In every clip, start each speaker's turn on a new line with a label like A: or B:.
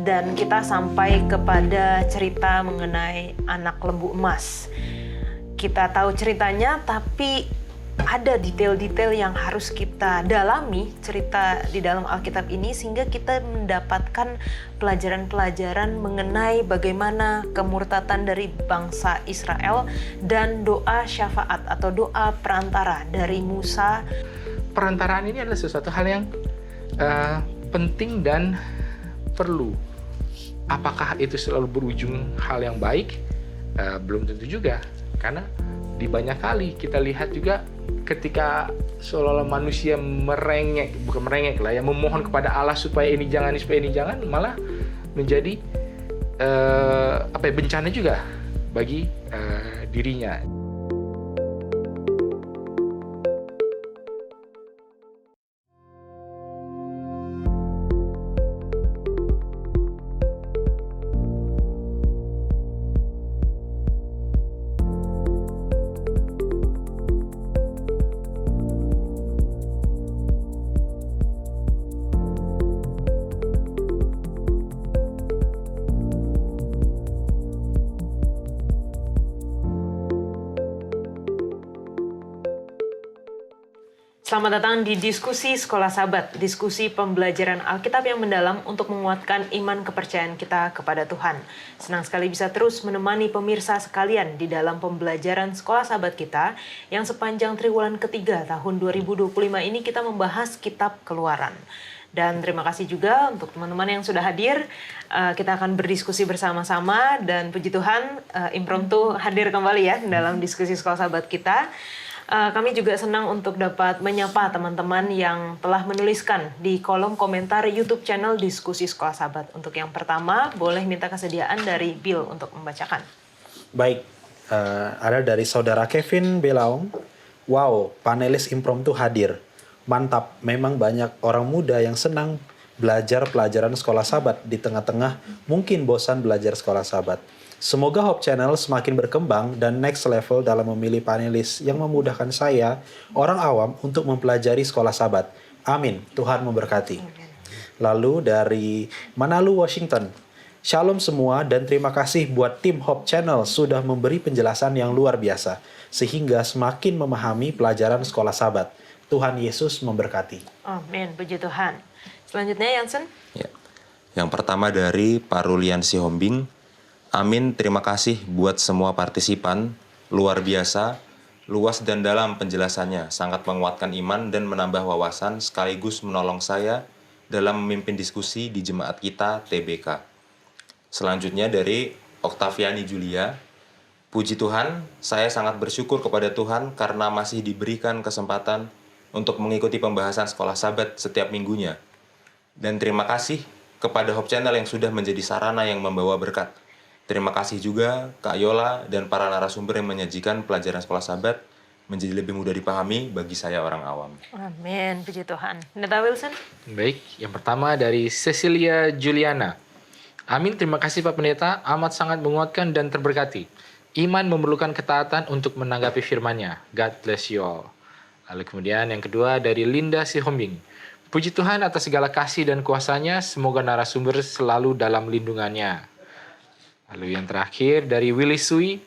A: dan kita sampai kepada cerita mengenai anak lembu emas. Kita tahu ceritanya, tapi ada detail-detail yang harus kita dalami cerita di dalam Alkitab ini sehingga kita mendapatkan pelajaran-pelajaran mengenai bagaimana kemurtatan dari bangsa Israel dan doa syafaat atau doa perantara dari Musa.
B: Perantaraan ini adalah sesuatu hal yang penting dan perlu. Apakah itu selalu berujung hal yang baik? Belum tentu juga, karena di banyak kali kita lihat juga ketika seolah-olah manusia memohon kepada Allah supaya ini jangan, malah menjadi bencana juga bagi dirinya.
A: Selamat datang di Diskusi Sekolah Sabat, diskusi pembelajaran Alkitab yang mendalam untuk menguatkan iman kepercayaan kita kepada Tuhan. Senang sekali bisa terus menemani pemirsa sekalian di dalam pembelajaran Sekolah Sabat kita yang sepanjang triwulan ketiga tahun 2025 ini kita membahas Kitab Keluaran. Dan terima kasih juga untuk teman-teman yang sudah hadir. Kita akan berdiskusi bersama-sama dan puji Tuhan Impromptu hadir kembali ya dalam diskusi Sekolah Sabat kita. Kami juga senang untuk dapat menyapa teman-teman yang telah menuliskan di kolom komentar YouTube channel Diskusi Sekolah Sabat. Untuk yang pertama, boleh minta kesediaan dari Bill untuk membacakan.
C: Baik, ada dari saudara Kevin Belaung. Wow, panelis impromptu hadir. Mantap, memang banyak orang muda yang senang belajar pelajaran Sekolah Sabat di tengah-tengah mungkin bosan belajar Sekolah Sabat. Semoga Hope Channel semakin berkembang dan next level dalam memilih panelis yang memudahkan saya, orang awam, untuk mempelajari Sekolah Sabat. Amin. Tuhan memberkati. Lalu dari Manalu, Washington. Shalom semua dan terima kasih buat tim Hope Channel sudah memberi penjelasan yang luar biasa, sehingga semakin memahami pelajaran Sekolah Sabat. Tuhan Yesus memberkati.
A: Amin. Puji Tuhan. Selanjutnya, Yansen.
D: Ya. Yang pertama dari Parulian Sihombing. Amin, terima kasih buat semua partisipan, luar biasa, luas dan dalam penjelasannya, sangat menguatkan iman dan menambah wawasan sekaligus menolong saya dalam memimpin diskusi di jemaat kita TBK. Selanjutnya dari Oktaviani Julia, puji Tuhan, saya sangat bersyukur kepada Tuhan karena masih diberikan kesempatan untuk mengikuti pembahasan Sekolah Sabat setiap minggunya. Dan terima kasih kepada Hope Channel yang sudah menjadi sarana yang membawa berkat. Terima kasih juga Kak Yola dan para narasumber yang menyajikan pelajaran Sekolah Sabat menjadi lebih mudah dipahami bagi saya orang awam.
A: Amin, puji Tuhan. Pendeta Wilson?
B: Baik, yang pertama dari Cecilia Juliana. Amin, terima kasih Pak Pendeta, amat sangat menguatkan dan terberkati. Iman memerlukan ketaatan untuk menanggapi firman-Nya. God bless you all. Lalu kemudian yang kedua dari Linda Sihombing. Puji Tuhan atas segala kasih dan kuasa-Nya, semoga narasumber selalu dalam lindungan-Nya. Lalu yang terakhir dari Willy Sui.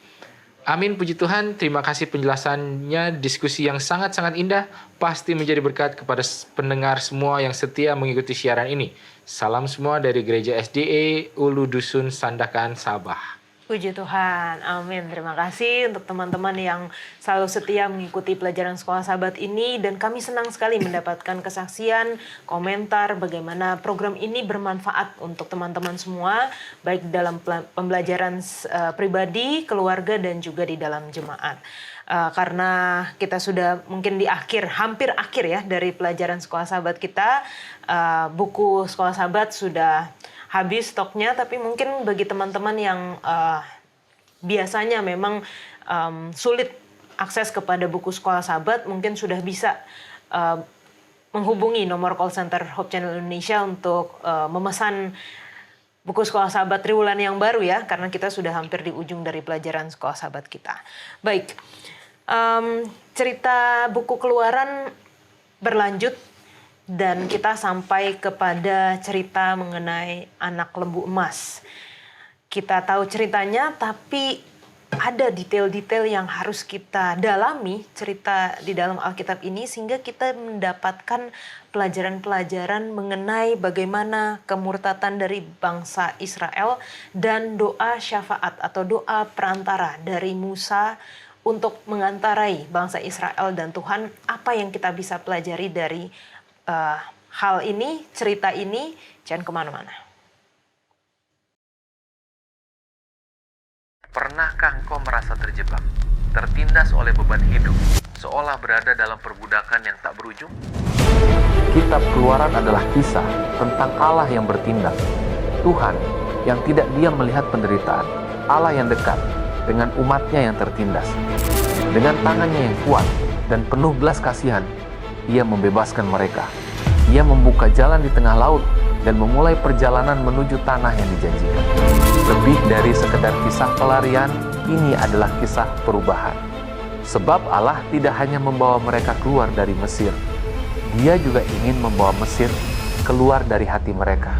B: Amin, puji Tuhan, terima kasih penjelasannya, diskusi yang sangat-sangat indah, pasti menjadi berkat kepada pendengar semua yang setia mengikuti siaran ini. Salam semua dari Gereja SDA Ulu Dusun Sandakan, Sabah.
A: Puji Tuhan, amin. Terima kasih untuk teman-teman yang selalu setia mengikuti pelajaran Sekolah Sabat ini. Dan kami senang sekali mendapatkan kesaksian, komentar bagaimana program ini bermanfaat untuk teman-teman semua. Baik dalam pembelajaran pribadi, keluarga, dan juga di dalam jemaat. Karena kita sudah mungkin di hampir akhir ya dari pelajaran Sekolah Sabat kita. Buku Sekolah Sabat sudah habis stoknya, tapi mungkin bagi teman-teman yang biasanya memang sulit akses kepada buku Sekolah Sabat, mungkin sudah bisa menghubungi nomor call center Hope Channel Indonesia untuk memesan buku Sekolah Sabat triwulan yang baru ya, karena kita sudah hampir di ujung dari pelajaran Sekolah Sabat kita. Baik, cerita buku Keluaran berlanjut dan kita sampai kepada cerita mengenai anak lembu emas. Kita tahu ceritanya, tapi ada detail-detail yang harus kita dalami cerita di dalam Alkitab ini sehingga kita mendapatkan pelajaran-pelajaran mengenai bagaimana kemurtatan dari bangsa Israel dan doa syafaat atau doa perantara dari Musa untuk mengantarai bangsa Israel dan Tuhan. Apa yang kita bisa pelajari dari hal ini, cerita ini? Jangan kemana-mana.
E: Pernahkah engkau merasa terjebak, tertindas oleh beban hidup, seolah berada dalam perbudakan yang tak berujung? Kitab Keluaran adalah kisah tentang Allah yang bertindak, Tuhan yang tidak diam melihat penderitaan, Allah yang dekat dengan umatnya yang tertindas. Dengan tangannya yang kuat dan penuh belas kasihan, Ia membebaskan mereka. Ia membuka jalan di tengah laut dan memulai perjalanan menuju tanah yang dijanjikan. Lebih dari sekedar kisah pelarian, ini adalah kisah perubahan. Sebab Allah tidak hanya membawa mereka keluar dari Mesir, Dia juga ingin membawa Mesir keluar dari hati mereka.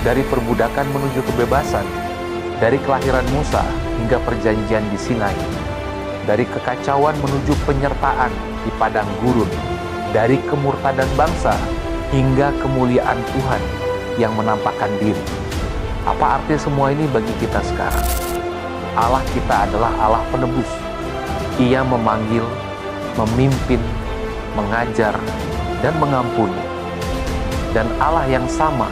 E: Dari perbudakan menuju kebebasan, dari kelahiran Musa hingga perjanjian di Sinai, dari kekacauan menuju penyertaan di padang gurun, dari kemurtadan bangsa hingga kemuliaan Tuhan yang menampakkan diri. Apa arti semua ini bagi kita sekarang? Allah kita adalah Allah penebus. Ia memanggil, memimpin, mengajar, dan mengampuni. Dan Allah yang sama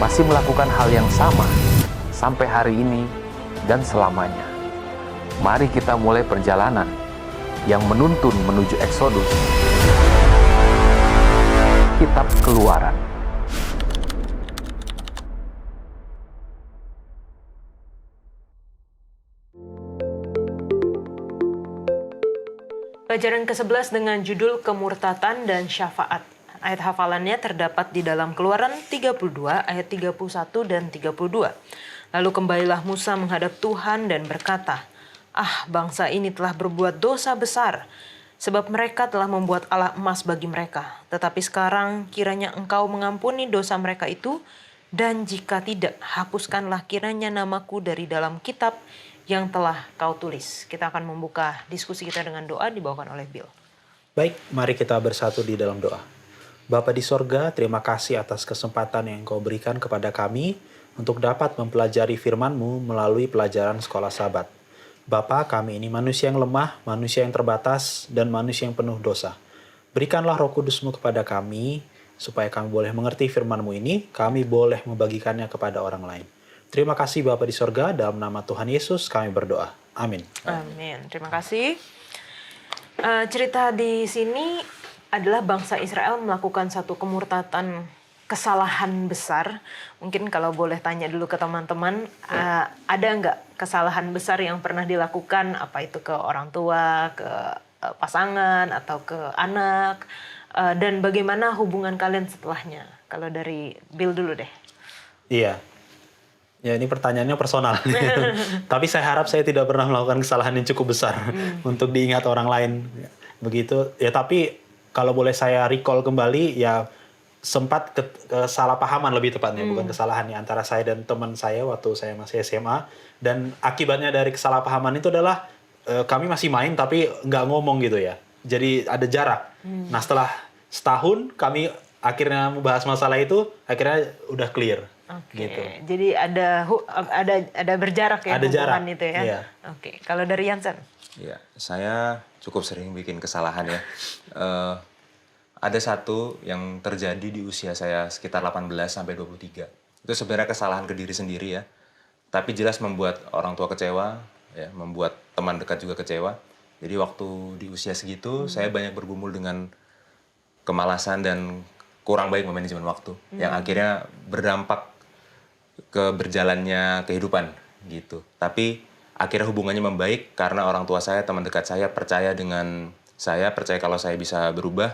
E: masih melakukan hal yang sama sampai hari ini dan selamanya. Mari kita mulai perjalanan yang menuntun menuju Eksodus. Kitab Keluaran.
A: Pelajaran ke-11 dengan judul Kemurtatan dan Syafaat. Ayat hafalannya terdapat di dalam Keluaran 32 ayat 31 dan 32. Lalu kembalilah Musa menghadap Tuhan dan berkata, "Ah, bangsa ini telah berbuat dosa besar, sebab mereka telah membuat Allah emas bagi mereka. Tetapi sekarang kiranya Engkau mengampuni dosa mereka itu, dan jika tidak, hapuskanlah kiranya namaku dari dalam kitab yang telah Kau tulis." Kita akan membuka diskusi kita dengan doa dibawakan oleh Bill.
C: Baik, mari kita bersatu di dalam doa. Bapa di sorga, terima kasih atas kesempatan yang Kau berikan kepada kami untuk dapat mempelajari firman-Mu melalui pelajaran sekolah Sabat. Bapa, kami ini manusia yang lemah, manusia yang terbatas, dan manusia yang penuh dosa. Berikanlah Roh Kudus-Mu kepada kami, supaya kami boleh mengerti firman-Mu ini, kami boleh membagikannya kepada orang lain. Terima kasih Bapa di sorga, dalam nama Tuhan Yesus kami berdoa. Amin.
A: Amin. Terima kasih. Cerita di sini adalah bangsa Israel melakukan satu kemurtatan, kesalahan besar. Mungkin kalau boleh tanya dulu ke teman-teman, ada nggak kesalahan besar yang pernah dilakukan, apa itu ke orang tua, ke pasangan, atau ke anak, dan bagaimana hubungan kalian setelahnya? Kalau dari Bill dulu deh.
C: Iya. Ya, ini pertanyaannya personal. Tapi saya harap saya tidak pernah melakukan kesalahan yang cukup besar untuk diingat orang lain. Begitu. Ya, tapi kalau boleh saya recall kembali, ya sempat kesalahpahaman lebih tepatnya, bukan kesalahan ya, antara saya dan teman saya waktu saya masih SMA. Dan akibatnya dari kesalahpahaman itu adalah kami masih main tapi nggak ngomong gitu ya. Jadi ada jarak. Nah, setelah setahun kami akhirnya membahas masalah itu, akhirnya udah clear.
A: Oke,
C: Gitu.
A: jadi ada berjarak ya,
C: Ada
A: hubungan
C: jarak,
A: itu ya.
C: iya.
A: Oke, kalau dari Jansen?
D: Ya, saya cukup sering bikin kesalahan ya. Ada satu yang terjadi di usia saya sekitar 18 sampai 23. Itu sebenarnya kesalahan ke diri sendiri ya. Tapi jelas membuat orang tua kecewa, ya, membuat teman dekat juga kecewa. Jadi waktu di usia segitu saya banyak bergumul dengan kemalasan dan kurang baik memanajemen waktu, yang akhirnya berdampak ke berjalannya kehidupan gitu. Tapi akhirnya hubungannya membaik karena orang tua saya, teman dekat saya percaya dengan saya, percaya kalau saya bisa berubah,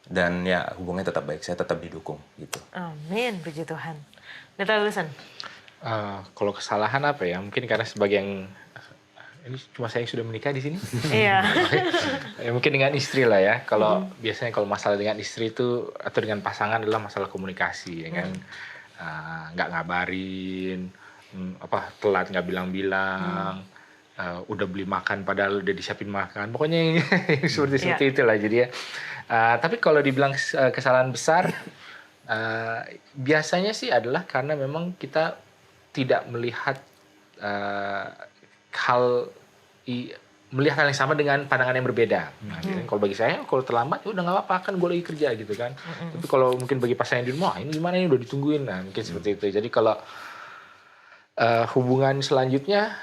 D: dan ya hubungannya tetap baik, saya tetap didukung gitu.
A: Amin, puji Tuhan. Neta Wilson?
B: Kalau kesalahan apa ya? Mungkin karena sebagai yang Ini cuma saya yang sudah menikah di sini.
A: Iya.
B: Ya, mungkin dengan istri lah ya. Kalau biasanya kalau masalah dengan istri itu atau dengan pasangan adalah masalah komunikasi, ya kan. Nggak ngabarin, telat nggak bilang-bilang, udah beli makan padahal udah disiapin makan. Pokoknya yang seperti itulah. Jadi ya. Tapi kalau dibilang kesalahan besar, biasanya sih adalah karena memang kita tidak melihat melihat hal yang sama dengan pandangan yang berbeda. Nah, kalau bagi saya, kalau terlambat, ya udah nggak apa-apa, kan gue lagi kerja gitu kan. Tapi kalau mungkin bagi pasangan di rumah, ini gimana, ini udah ditungguin. Nah, mungkin seperti itu. Jadi kalau hubungan selanjutnya,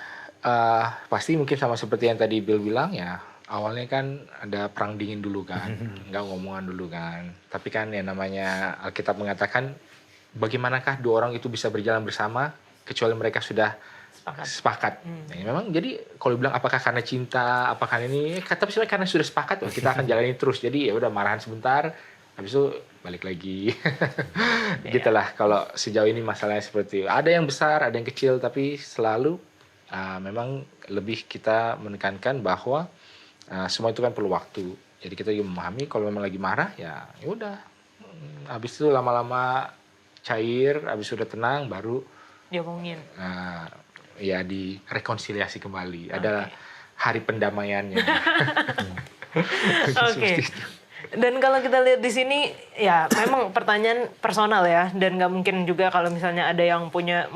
B: pasti mungkin sama seperti yang tadi Bill bilang ya, awalnya kan ada perang dingin dulu kan, nggak ngomongan dulu kan. Tapi kan yang namanya Alkitab mengatakan, bagaimanakah dua orang itu bisa berjalan bersama, kecuali mereka sudah sepakat. Nah, memang jadi kalau bilang apakah karena cinta, apakah ini, tapi sebenarnya karena sudah sepakat, kita akan jalani terus. Jadi ya udah marahan sebentar, habis itu balik lagi. Gitulah kalau sejauh ini masalahnya seperti itu. Ada yang besar, ada yang kecil, tapi selalu memang lebih kita menekankan bahwa semua itu kan perlu waktu. Jadi kita juga memahami kalau memang lagi marah ya udah. Habis itu lama-lama cair, habis sudah tenang baru
A: Diomongin.
B: Ya direkonsiliasi kembali. Ada hari pendamaiannya.
A: Oke. Dan kalau kita lihat di sini, ya memang pertanyaan personal ya, dan nggak mungkin juga kalau misalnya ada yang punya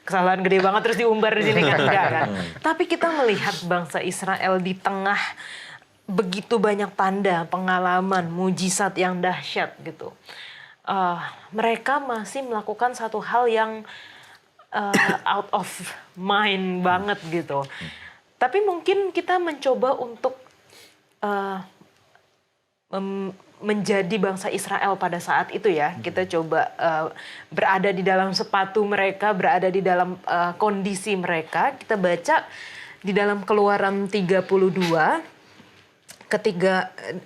A: kesalahan gede banget terus diumbar di sini kan, enggak kan. Tapi kita melihat bangsa Israel di tengah begitu banyak tanda, pengalaman, mujizat yang dahsyat gitu. Mereka masih melakukan satu hal yang out of mind banget gitu. Tapi mungkin kita mencoba untuk menjadi bangsa Israel pada saat itu ya. Kita coba berada di dalam sepatu mereka, berada di dalam kondisi mereka. Kita baca di dalam Keluaran 32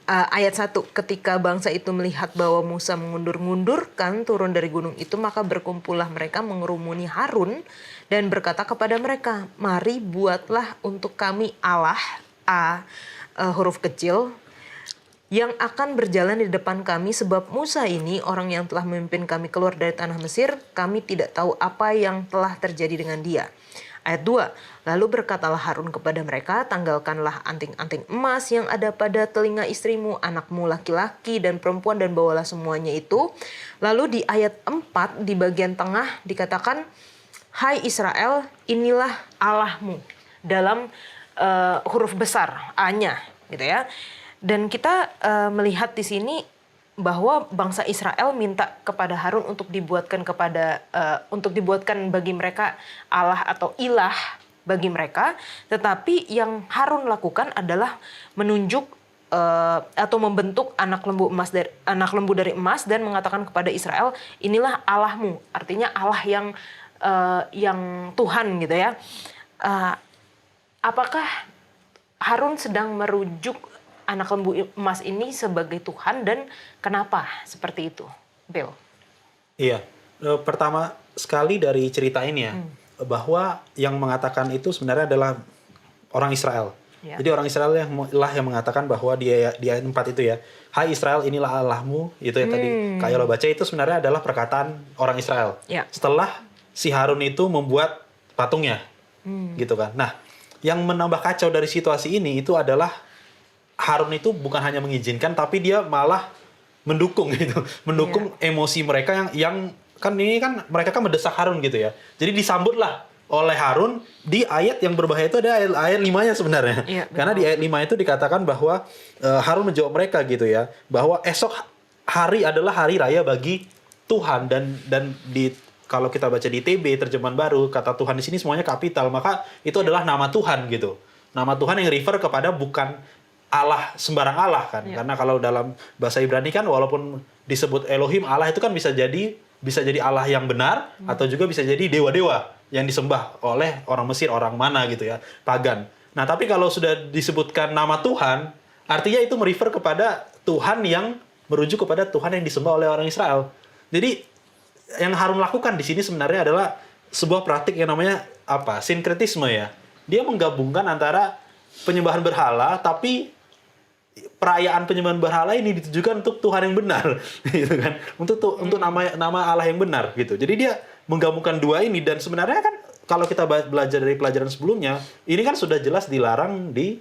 A: ayat 1, ketika bangsa itu melihat bahwa Musa mengundur-ngundurkan turun dari gunung itu, maka berkumpullah mereka mengerumuni Harun dan berkata kepada mereka, mari buatlah untuk kami Allah, huruf kecil, yang akan berjalan di depan kami, sebab Musa ini orang yang telah memimpin kami keluar dari tanah Mesir, kami tidak tahu apa yang telah terjadi dengan dia. Ayat 2, lalu berkatalah Harun kepada mereka, tanggalkanlah anting-anting emas yang ada pada telinga istrimu, anakmu laki-laki dan perempuan, dan bawalah semuanya itu. Lalu di ayat 4 di bagian tengah dikatakan, hai Israel, inilah Allahmu, dalam huruf besar A-nya gitu ya. Dan kita melihat di sini bahwa bangsa Israel minta kepada Harun untuk dibuatkan bagi mereka Allah atau ilah bagi mereka, tetapi yang Harun lakukan adalah menunjuk atau membentuk anak lembu dari emas dan mengatakan kepada Israel, inilah Allahmu, artinya Allah yang Tuhan gitu ya. Apakah Harun sedang merujuk anak lembu emas ini sebagai Tuhan, dan kenapa seperti itu, Bill?
C: Iya, pertama sekali dari cerita ini ya, bahwa yang mengatakan itu sebenarnya adalah orang Israel. Ya. Jadi orang Israel yang mengatakan bahwa di ayat 4 itu ya, hai Israel, inilah Allahmu, itu ya tadi kayak lo baca, itu sebenarnya adalah perkataan orang Israel. Ya. Setelah si Harun itu membuat patungnya, gitu kan. Nah, yang menambah kacau dari situasi ini itu adalah Harun itu bukan hanya mengizinkan, tapi dia malah mendukung gitu, mendukung emosi mereka yang kan ini kan mereka kan mendesak Harun gitu ya. Jadi disambutlah oleh Harun di ayat yang berbahaya itu, ada ayat 5-nya sebenarnya. Ya, karena di ayat 5 itu dikatakan bahwa Harun menjawab mereka gitu ya, bahwa esok hari adalah hari raya bagi Tuhan, dan kalau kita baca di TB terjemahan baru, kata Tuhan di sini semuanya kapital, maka itu adalah nama Tuhan gitu. Nama Tuhan yang refer kepada bukan Allah sembarang Allah kan. Karena kalau dalam bahasa Ibrani kan walaupun disebut Elohim, Allah itu kan bisa jadi Allah yang benar, atau juga bisa jadi dewa-dewa yang disembah oleh orang Mesir, orang mana gitu ya, pagan. Nah, tapi kalau sudah disebutkan nama Tuhan, artinya itu merefer kepada Tuhan yang merujuk kepada Tuhan yang disembah oleh orang Israel. Jadi yang Harun lakukan di sini sebenarnya adalah sebuah praktik yang namanya sinkretisme ya. dia menggabungkan antara penyembahan berhala, tapi perayaan penyembahan berhala ini ditujukan untuk Tuhan yang benar, gitu kan? Untuk nama Allah yang benar, gitu. Jadi dia menggabungkan dua ini, dan sebenarnya kan kalau kita belajar dari pelajaran sebelumnya, ini kan sudah jelas dilarang di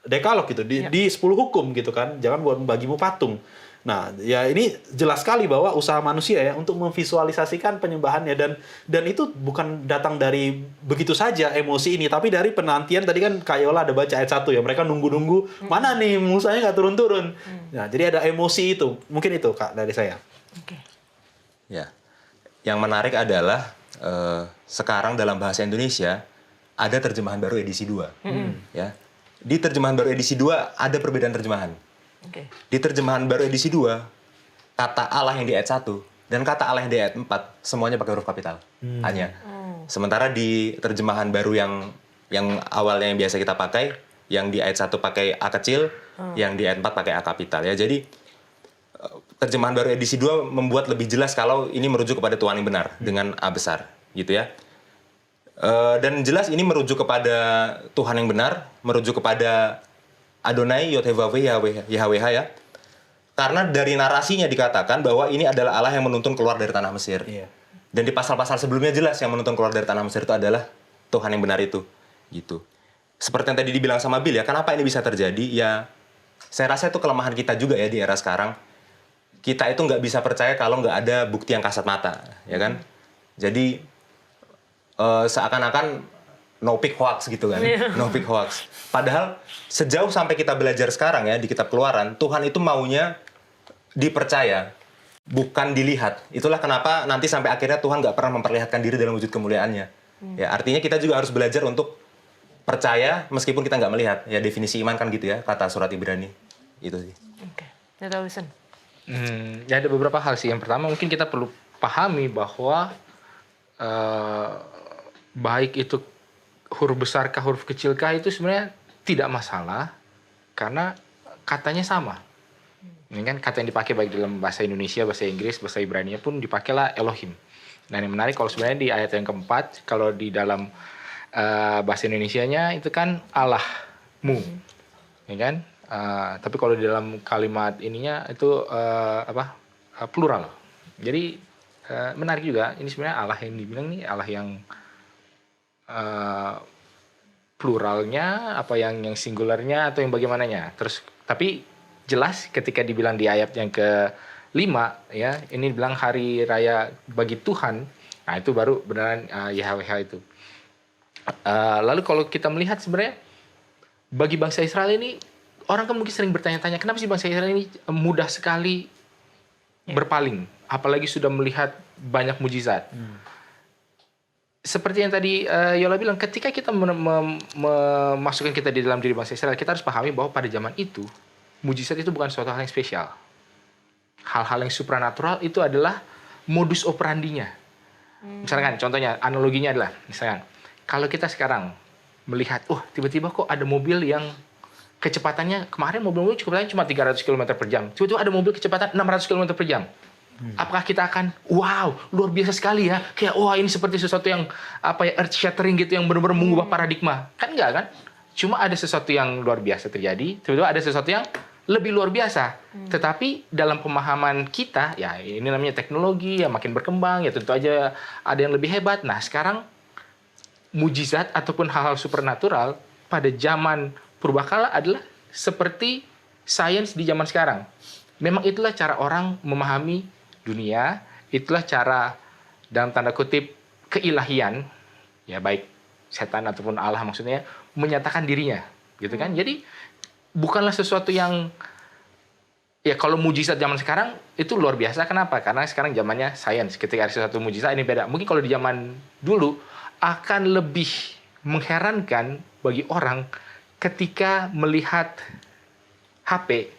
C: Dekalog gitu, di 10 hukum gitu kan, jangan buat membagimu patung. Nah, ya ini jelas sekali bahwa usaha manusia ya untuk memvisualisasikan penyembahannya, dan itu bukan datang dari begitu saja emosi ini, tapi dari penantian. Tadi kan Kak Yola ada baca ayat 1 ya, mereka nunggu-nunggu mana nih musanya nggak turun-turun. Nah, jadi ada emosi itu, mungkin itu Kak dari saya.
A: Oke.
D: Ya, yang menarik adalah sekarang dalam bahasa Indonesia ada terjemahan baru edisi 2. Ya. Di terjemahan baru edisi 2 ada perbedaan terjemahan.
A: Oke.
D: Di terjemahan baru edisi 2, kata Allah yang di ayat 1 dan kata Allah yang di ayat 4 semuanya pakai huruf kapital. Hanya. Sementara di terjemahan baru yang awalnya yang biasa kita pakai, yang di ayat 1 pakai A kecil, yang di ayat 4 pakai A kapital ya. Jadi terjemahan baru edisi 2 membuat lebih jelas kalau ini merujuk kepada Tuhan yang benar dengan A besar, gitu ya. Dan jelas ini merujuk kepada Tuhan yang benar, merujuk kepada Adonai Yod-Heh-Vah-Veh Yahweh ya. Karena dari narasinya dikatakan bahwa ini adalah Allah yang menuntun keluar dari tanah Mesir.
C: Iya.
D: Dan di pasal-pasal sebelumnya jelas yang menuntun keluar dari tanah Mesir itu adalah Tuhan yang benar itu, gitu. Seperti yang tadi dibilang sama Bill ya, kenapa ini bisa terjadi? Ya, saya rasa itu kelemahan kita juga ya di era sekarang. Kita itu nggak bisa percaya kalau nggak ada bukti yang kasat mata, ya kan? Jadi seakan-akan no pick hoax gitu kan, no pick hoax. Padahal sejauh sampai kita belajar sekarang ya di kitab Keluaran, Tuhan itu maunya dipercaya, bukan dilihat. Itulah kenapa nanti sampai akhirnya Tuhan nggak pernah memperlihatkan diri dalam wujud kemuliaannya. Ya, artinya kita juga harus belajar untuk percaya meskipun kita nggak melihat. Ya, definisi iman kan gitu ya, kata surat Ibrani. Itu sih.
A: Oke. Neta Wilson.
B: Ya ada beberapa hal sih. Yang pertama mungkin kita perlu pahami bahwa baik itu huruf besar kah huruf kecil kah itu sebenarnya tidak masalah karena katanya sama. Ini kan kata yang dipakai baik dalam bahasa Indonesia, bahasa Inggris, bahasa Ibrani pun dipakailah Elohim. Nah, yang menarik kalau sebenarnya di ayat yang keempat, kalau di dalam bahasa Indonesianya itu kan Allahmu, ya kan? Tapi kalau di dalam kalimat ininya itu plural. Jadi menarik juga. Ini sebenarnya Allah yang dibilang nih Allah yang pluralnya, apa yang singularnya atau yang bagaimananya. Terus tapi jelas ketika dibilang di ayat yang ke-5 ya, ini bilang hari raya bagi Tuhan. Nah, itu baru beneran YHWH itu. Lalu kalau kita melihat sebenarnya bagi bangsa Israel ini, orang kan mungkin sering bertanya-tanya kenapa sih bangsa Israel ini mudah sekali berpaling, apalagi sudah melihat banyak mujizat. Seperti yang tadi Yola bilang, ketika kita memasukkan kita di dalam diri bangsa Israel, kita harus pahami bahwa pada zaman itu mujizat itu bukan suatu hal yang spesial. Hal-hal yang supranatural itu adalah modus operandinya. Misalkan contohnya, analoginya adalah misalkan kalau kita sekarang melihat, tiba-tiba kok ada mobil yang kecepatannya, kemarin mobil-mobil kecepatannya cuma 300 km per jam. Tiba-tiba ada mobil kecepatan 600 km per jam. Apakah kita akan, wow, luar biasa sekali ya. Kayak, wah ini seperti sesuatu yang, earth shattering gitu, yang benar-benar mengubah paradigma. Kan enggak kan? Cuma ada sesuatu yang luar biasa terjadi, tiba-tiba ada sesuatu yang lebih luar biasa. Tetapi dalam pemahaman kita, ya ini namanya teknologi, ya makin berkembang, ya tentu aja ada yang lebih hebat. Nah sekarang, mujizat ataupun hal-hal supernatural pada zaman purbakala adalah seperti sains di zaman sekarang. Memang itulah cara orang memahami dunia, itulah cara dalam tanda kutip keilahian, ya baik setan ataupun Allah maksudnya, menyatakan dirinya, gitu kan. Jadi bukanlah sesuatu yang, ya kalau mujizat zaman sekarang itu luar biasa. Kenapa? Karena sekarang zamannya sains. Ketika ada sesuatu mujizat ini beda. Mungkin kalau di zaman dulu akan lebih mengherankan bagi orang ketika melihat HP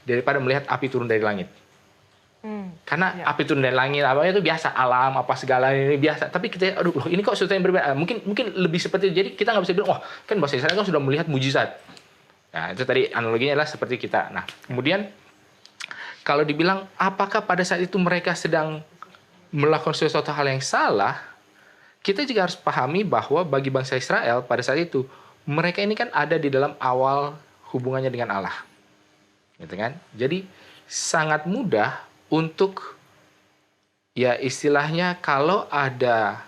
B: daripada melihat api turun dari langit. Karena api turun dari langit apa itu biasa, alam apa segala ini biasa. Tapi kita, aduh, ini kok sesuatu yang berbeda. Mungkin lebih seperti itu. Jadi kita nggak bisa bilang, wah kan bahasa Israel kan sudah melihat mujizat. Nah itu tadi analoginya adalah seperti kita. Nah kemudian kalau dibilang apakah pada saat itu mereka sedang melakukan sesuatu hal yang salah, kita juga harus pahami bahwa bagi bangsa Israel pada saat itu, mereka ini kan ada di dalam awal hubungannya dengan Allah. Gitu kan? Jadi sangat mudah untuk ya istilahnya kalau ada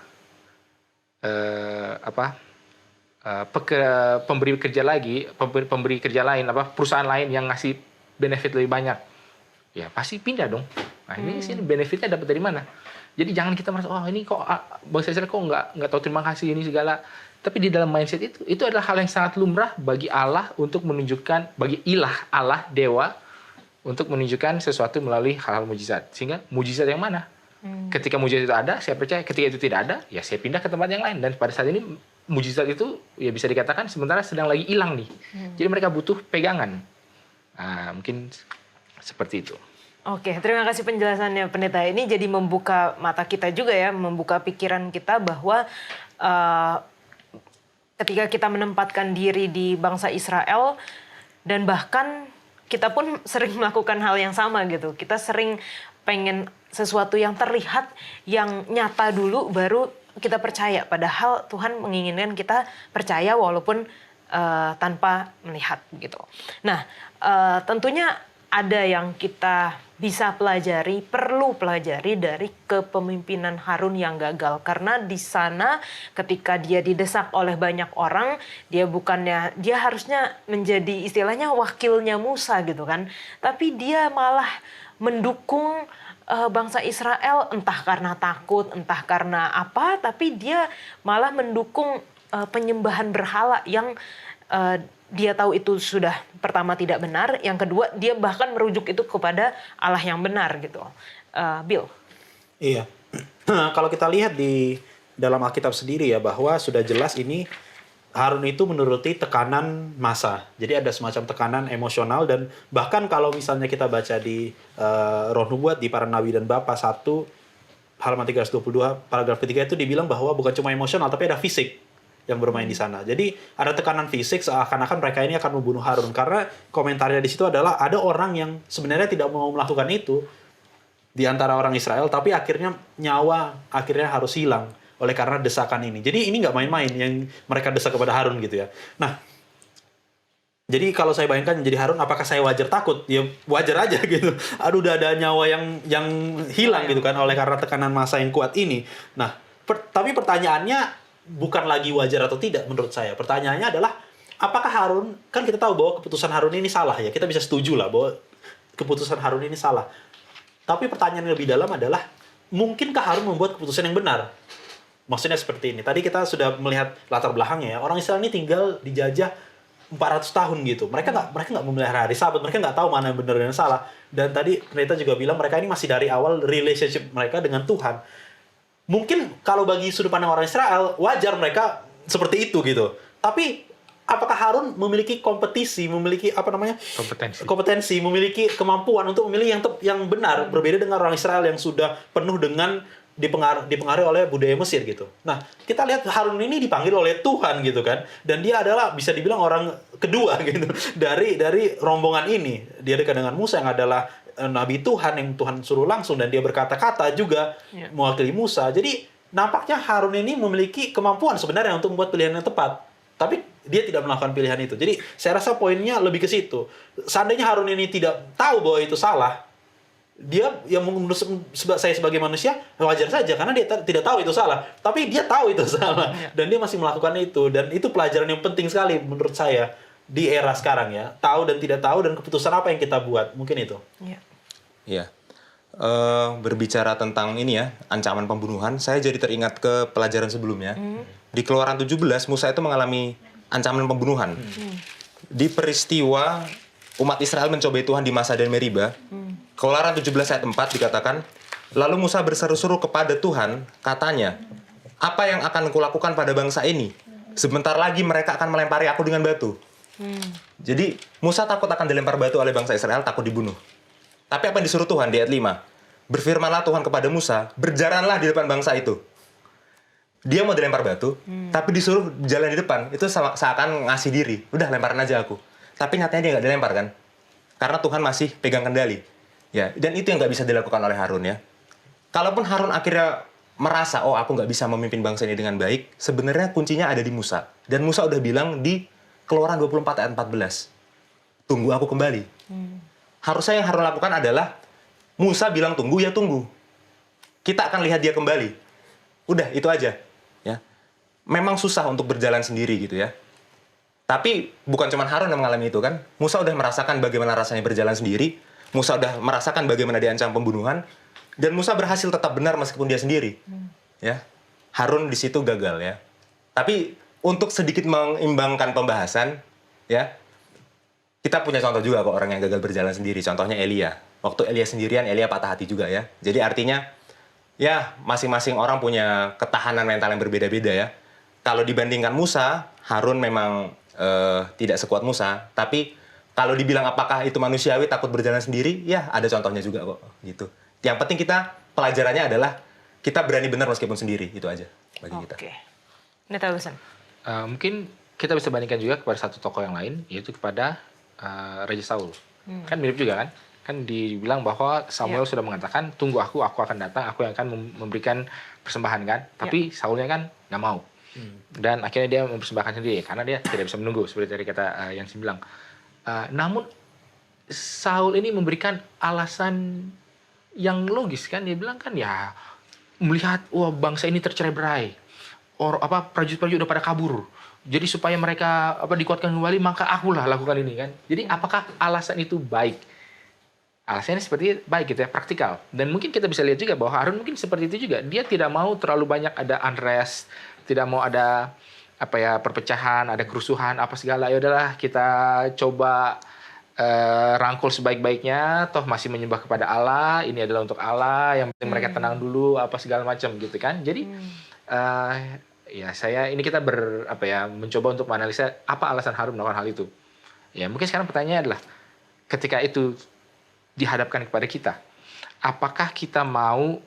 B: pemberi kerja lain, perusahaan lain yang ngasih benefit lebih banyak, ya pasti pindah dong. Nah ini sini benefitnya dapat dari mana? Jadi jangan kita merasa, oh ini kok bangsa Israel kok nggak tahu terima kasih ini segala. Tapi di dalam mindset itu adalah hal yang sangat lumrah bagi Allah untuk menunjukkan, bagi ilah Allah dewa untuk menunjukkan sesuatu melalui hal-hal mujizat. Sehingga mujizat yang mana? Ketika mujizat itu ada, saya percaya. Ketika itu tidak ada, ya saya pindah ke tempat yang lain. Dan pada saat ini mujizat itu ya bisa dikatakan sementara sedang lagi hilang nih. Jadi mereka butuh pegangan. Nah, mungkin seperti itu.
A: Oke, terima kasih penjelasannya Pendeta. Ini jadi membuka mata kita juga ya, membuka pikiran kita bahwa ketika kita menempatkan diri di bangsa Israel dan bahkan kita pun sering melakukan hal yang sama gitu. Kita sering pengen sesuatu yang terlihat, yang nyata dulu baru kita percaya. Padahal Tuhan menginginkan kita percaya walaupun tanpa melihat gitu. Nah, tentunya ada yang kita bisa pelajari, perlu pelajari dari kepemimpinan Harun yang gagal. Karena di sana ketika dia didesak oleh banyak orang, dia harusnya menjadi istilahnya wakilnya Musa gitu kan. Tapi dia malah mendukung bangsa Israel, entah karena takut, entah karena apa, tapi dia malah mendukung penyembahan berhala yang dia tahu itu sudah pertama tidak benar, yang kedua dia bahkan merujuk itu kepada Allah yang benar gitu. Bill.
C: Iya. Kalau kita lihat di dalam Alkitab sendiri ya, bahwa sudah jelas ini Harun itu menuruti tekanan massa. Jadi ada semacam tekanan emosional, dan bahkan kalau misalnya kita baca di Roh Nubuat di Para Nabi dan Bapa 1 halaman 322 paragraf ketiga itu dibilang bahwa bukan cuma emosional tapi ada fisik yang bermain di sana. Jadi ada tekanan fisik seakan-akan mereka ini akan membunuh Harun, karena komentarnya di situ adalah ada orang yang sebenarnya tidak mau melakukan itu di antara orang Israel, tapi akhirnya nyawa harus hilang oleh karena desakan ini. Jadi ini nggak main-main yang mereka desak kepada Harun gitu ya. Nah, jadi kalau saya bayangkan jadi Harun, apakah saya wajar takut? Ya wajar aja gitu. Aduh, udah ada nyawa yang hilang gitu kan oleh karena tekanan massa yang kuat ini. Nah, tapi pertanyaannya bukan lagi wajar atau tidak menurut saya. Pertanyaannya adalah apakah Harun, kan kita tahu bahwa keputusan Harun ini salah ya. Kita bisa setuju lah bahwa keputusan Harun ini salah. Tapi pertanyaan yang lebih dalam adalah, mungkinkah Harun membuat keputusan yang benar? Maksudnya seperti ini. Tadi kita sudah melihat latar belakangnya ya. Orang Israel ini tinggal dijajah 400 tahun gitu. Mereka nggak memelihara hari Sabat. Mereka nggak tahu mana yang benar dan yang salah. Dan tadi pendeta juga bilang mereka ini masih dari awal relationship mereka dengan Tuhan. Mungkin kalau bagi sudut pandang orang Israel, wajar mereka seperti itu gitu. Tapi apakah Harun memiliki kompetensi, memiliki kemampuan untuk memilih yang benar, berbeda dengan orang Israel yang sudah penuh dengan dipengaruhi oleh budaya Mesir gitu. Nah, kita lihat Harun ini dipanggil oleh Tuhan gitu kan, dan dia adalah bisa dibilang orang kedua gitu dari rombongan ini. Dia dekat dengan Musa yang adalah nabi Tuhan yang Tuhan suruh langsung, dan dia berkata-kata juga mewakili Musa. Jadi nampaknya Harun ini memiliki kemampuan sebenarnya untuk membuat pilihan yang tepat, tapi dia tidak melakukan pilihan itu. Jadi saya rasa poinnya lebih ke situ. Seandainya Harun ini tidak tahu bahwa itu salah, dia yang menurut saya sebagai manusia wajar saja karena dia tidak tahu itu salah, tapi dia tahu itu salah dan dia masih melakukan itu. Dan itu pelajaran yang penting sekali menurut saya di era sekarang ya, tahu dan tidak tahu, dan keputusan apa yang kita buat, mungkin itu.
D: Iya. Berbicara tentang ini ya, ancaman pembunuhan, saya jadi teringat ke pelajaran sebelumnya. Di Keluaran 17, Musa itu mengalami ancaman pembunuhan. Di peristiwa umat Israel mencobai Tuhan di Masa dan Meriba, Keluaran 17 ayat 4 dikatakan, lalu Musa berseru-seru kepada Tuhan, katanya, apa yang akan kulakukan pada bangsa ini? Sebentar lagi mereka akan melempari aku dengan batu. Jadi Musa takut akan dilempar batu oleh bangsa Israel, takut dibunuh. Tapi apa yang disuruh Tuhan di ayat 5? Berfirmanlah Tuhan kepada Musa, berjalanlah di depan bangsa itu. Dia mau dilempar batu, tapi disuruh jalan di depan. Itu seakan ngasih diri. Udah, lemparin aja aku. Tapi nyatanya dia nggak dilempar kan? Karena Tuhan masih pegang kendali. Ya, dan itu yang nggak bisa dilakukan oleh Harun ya. Kalaupun Harun akhirnya merasa, oh aku nggak bisa memimpin bangsa ini dengan baik, sebenarnya kuncinya ada di Musa. Dan Musa udah bilang di Keluaran 24 ayat 14, tunggu aku kembali. Harusnya yang Harun lakukan adalah, Musa bilang tunggu, ya tunggu. Kita akan lihat dia kembali. Udah, itu aja. Ya. Memang susah untuk berjalan sendiri gitu ya. Tapi bukan cuma Harun yang mengalami itu kan. Musa udah merasakan bagaimana rasanya berjalan sendiri. Musa udah merasakan bagaimana diancam pembunuhan. Dan Musa berhasil tetap benar meskipun dia sendiri. Ya. Harun di situ gagal ya. Tapi untuk sedikit mengimbangkan pembahasan, ya, kita punya contoh juga kok orang yang gagal berjalan sendiri. Contohnya Elia. Waktu Elia sendirian, Elia patah hati juga ya. Jadi artinya, ya masing-masing orang punya ketahanan mental yang berbeda-beda ya. Kalau dibandingkan Musa, Harun memang tidak sekuat Musa. Tapi kalau dibilang apakah itu manusiawi takut berjalan sendiri, ya ada contohnya juga kok. Gitu. Yang penting kita, pelajarannya adalah kita berani benar meskipun sendiri. Itu aja bagi kita.
A: Oke. Pendeta Wilson.
B: Mungkin kita bisa bandingkan juga kepada satu tokoh yang lain, yaitu kepada Raja Saul. Kan mirip juga kan? Kan dibilang bahwa Samuel sudah mengatakan, tunggu aku akan datang, aku yang akan memberikan persembahan kan. Tapi Saulnya kan nggak mau. Dan akhirnya dia mempersembahkan sendiri, karena dia tidak bisa menunggu, seperti tadi kata yang saya bilang. Namun Saul ini memberikan alasan yang logis kan. Dia bilang kan ya, melihat wah bangsa ini tercerai-berai. Prajurit-prajurit udah pada kabur. Jadi supaya mereka dikuatkan kembali, maka akulah lakukan ini kan. Jadi apakah alasan itu baik? Alasannya seperti baik gitu ya, praktikal. Dan mungkin kita bisa lihat juga bahwa Harun mungkin seperti itu juga. Dia tidak mau terlalu banyak ada unrest, tidak mau ada perpecahan, ada kerusuhan, apa segala. Ya udahlah kita coba rangkul sebaik-baiknya, toh masih menyembah kepada Allah, ini adalah untuk Allah, yang penting mereka tenang dulu, apa segala macam gitu kan. Jadi ya kita mencoba untuk menganalisa apa alasan Harun melakukan hal itu. Ya mungkin sekarang pertanyaannya adalah ketika itu dihadapkan kepada kita, apakah kita mau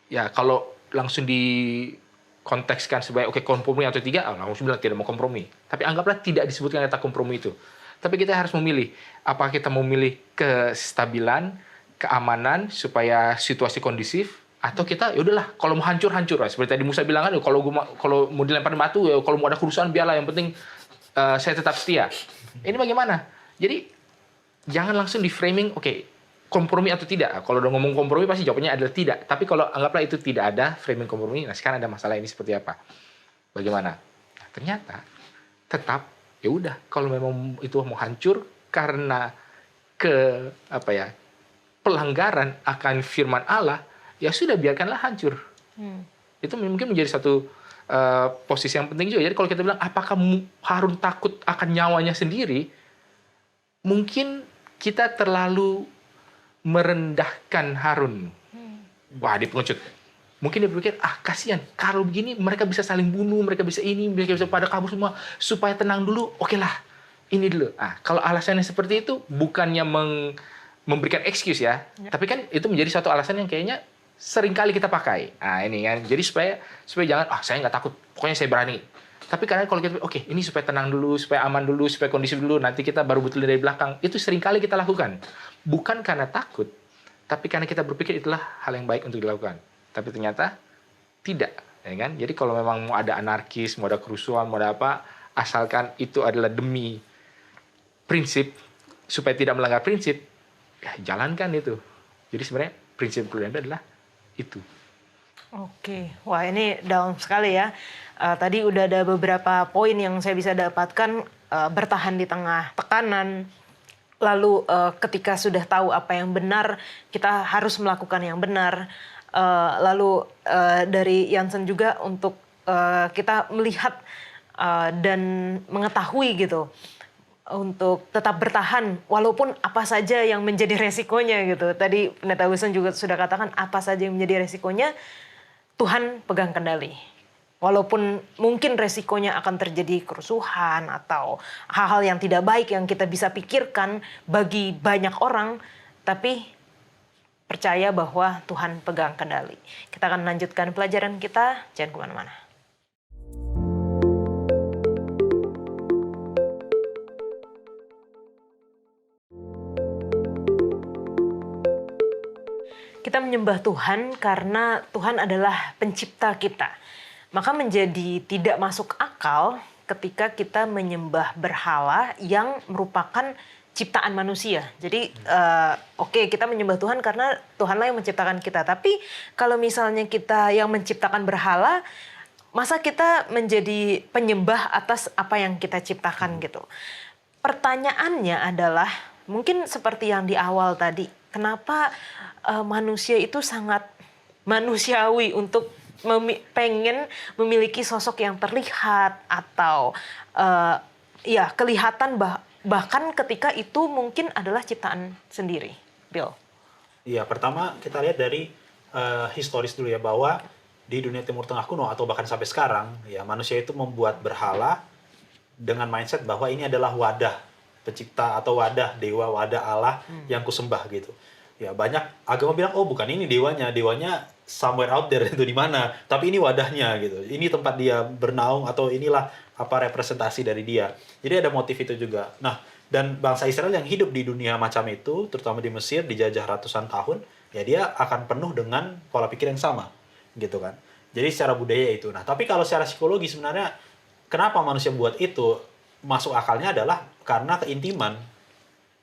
B: ya kalau langsung dikontekskan sebagai kompromi atau tidak, langsung bilang tidak mau kompromi. Tapi anggaplah tidak disebutkan kata kompromi itu. Tapi kita harus memilih, apakah kita mau memilih kestabilan, keamanan supaya situasi kondisif, atau kita ya udahlah kalau mau hancur seperti tadi Musa bilang kan, kalau mau dilempar batu ya, kalau mau ada kerusuhan biarlah, yang penting saya tetap setia. Ini bagaimana? Jadi jangan langsung di framing kompromi atau tidak. Kalau udah ngomong kompromi pasti jawabannya adalah tidak. Tapi kalau anggaplah itu tidak ada framing kompromi, nah sekarang ada masalah ini seperti apa? Bagaimana? Nah, ternyata tetap ya udah kalau memang itu mau hancur karena pelanggaran akan firman Allah, ya sudah biarkanlah hancur. Itu mungkin menjadi satu posisi yang penting juga. Jadi kalau kita bilang apakah Harun takut akan nyawanya sendiri, mungkin kita terlalu merendahkan Harun. Wah, dia pengecut. Mungkin dia berpikir, kasihan, kalau begini mereka bisa saling bunuh, mereka bisa pada kabur semua, supaya tenang dulu, okelah, ini dulu. Kalau alasannya seperti itu, bukannya memberikan excuse ya, tapi kan itu menjadi satu alasan yang kayaknya seringkali kita pakai. Ini kan, jadi supaya jangan, saya nggak takut, pokoknya saya berani. Tapi karena kalau kita, ini supaya tenang dulu, supaya aman dulu, supaya kondisi dulu, nanti kita baru betulin dari belakang. Itu seringkali kita lakukan. Bukan karena takut, tapi karena kita berpikir itulah hal yang baik untuk dilakukan. Tapi ternyata tidak, ya kan? Jadi kalau memang mau ada anarkis, mau ada kerusuhan, mau ada apa, asalkan itu adalah demi prinsip, supaya tidak melanggar prinsip, ya jalankan itu. Jadi sebenarnya prinsip prudent adalah itu.
A: Oke, wah ini dalam sekali ya. Tadi udah ada beberapa poin yang saya bisa dapatkan, bertahan di tengah tekanan. Lalu ketika sudah tahu apa yang benar, kita harus melakukan yang benar. Lalu dari Jansen juga untuk kita melihat dan mengetahui gitu, untuk tetap bertahan walaupun apa saja yang menjadi resikonya gitu. Tadi Pendeta Wilson juga sudah katakan apa saja yang menjadi resikonya, Tuhan pegang kendali. Walaupun mungkin resikonya akan terjadi kerusuhan atau hal-hal yang tidak baik yang kita bisa pikirkan bagi banyak orang, tapi percaya bahwa Tuhan pegang kendali. Kita akan lanjutkan pelajaran kita, jangan kemana-mana. kita menyembah Tuhan karena Tuhan adalah pencipta kita. Maka menjadi tidak masuk akal ketika kita menyembah berhala yang merupakan ciptaan manusia. Jadi oke, kita menyembah Tuhan karena Tuhanlah yang menciptakan kita. Tapi kalau misalnya kita yang menciptakan berhala, masa kita menjadi penyembah atas apa yang kita ciptakan gitu. Pertanyaannya adalah mungkin seperti yang di awal tadi, kenapa manusia itu sangat manusiawi untuk pengen memiliki sosok yang terlihat atau ya kelihatan bahkan ketika itu mungkin adalah ciptaan sendiri. Bill.
C: Iya, pertama kita lihat dari historis dulu ya, bahwa di dunia Timur Tengah kuno atau bahkan sampai sekarang, ya manusia itu membuat berhala dengan mindset bahwa ini adalah wadah pencipta atau wadah dewa, wadah Allah yang kusembah gitu. Ya banyak agama bilang, oh bukan ini dewanya somewhere out there, itu di mana, tapi ini wadahnya gitu. Ini tempat dia bernaung atau inilah apa representasi dari dia. Jadi ada motif itu juga. Nah, dan bangsa Israel yang hidup di dunia macam itu, terutama di Mesir, dijajah ratusan tahun, ya dia akan penuh dengan pola pikir yang sama. Gitu kan. Jadi secara budaya itu. Nah, tapi kalau secara psikologi sebenarnya kenapa manusia buat itu? Masuk akalnya adalah karena keintiman.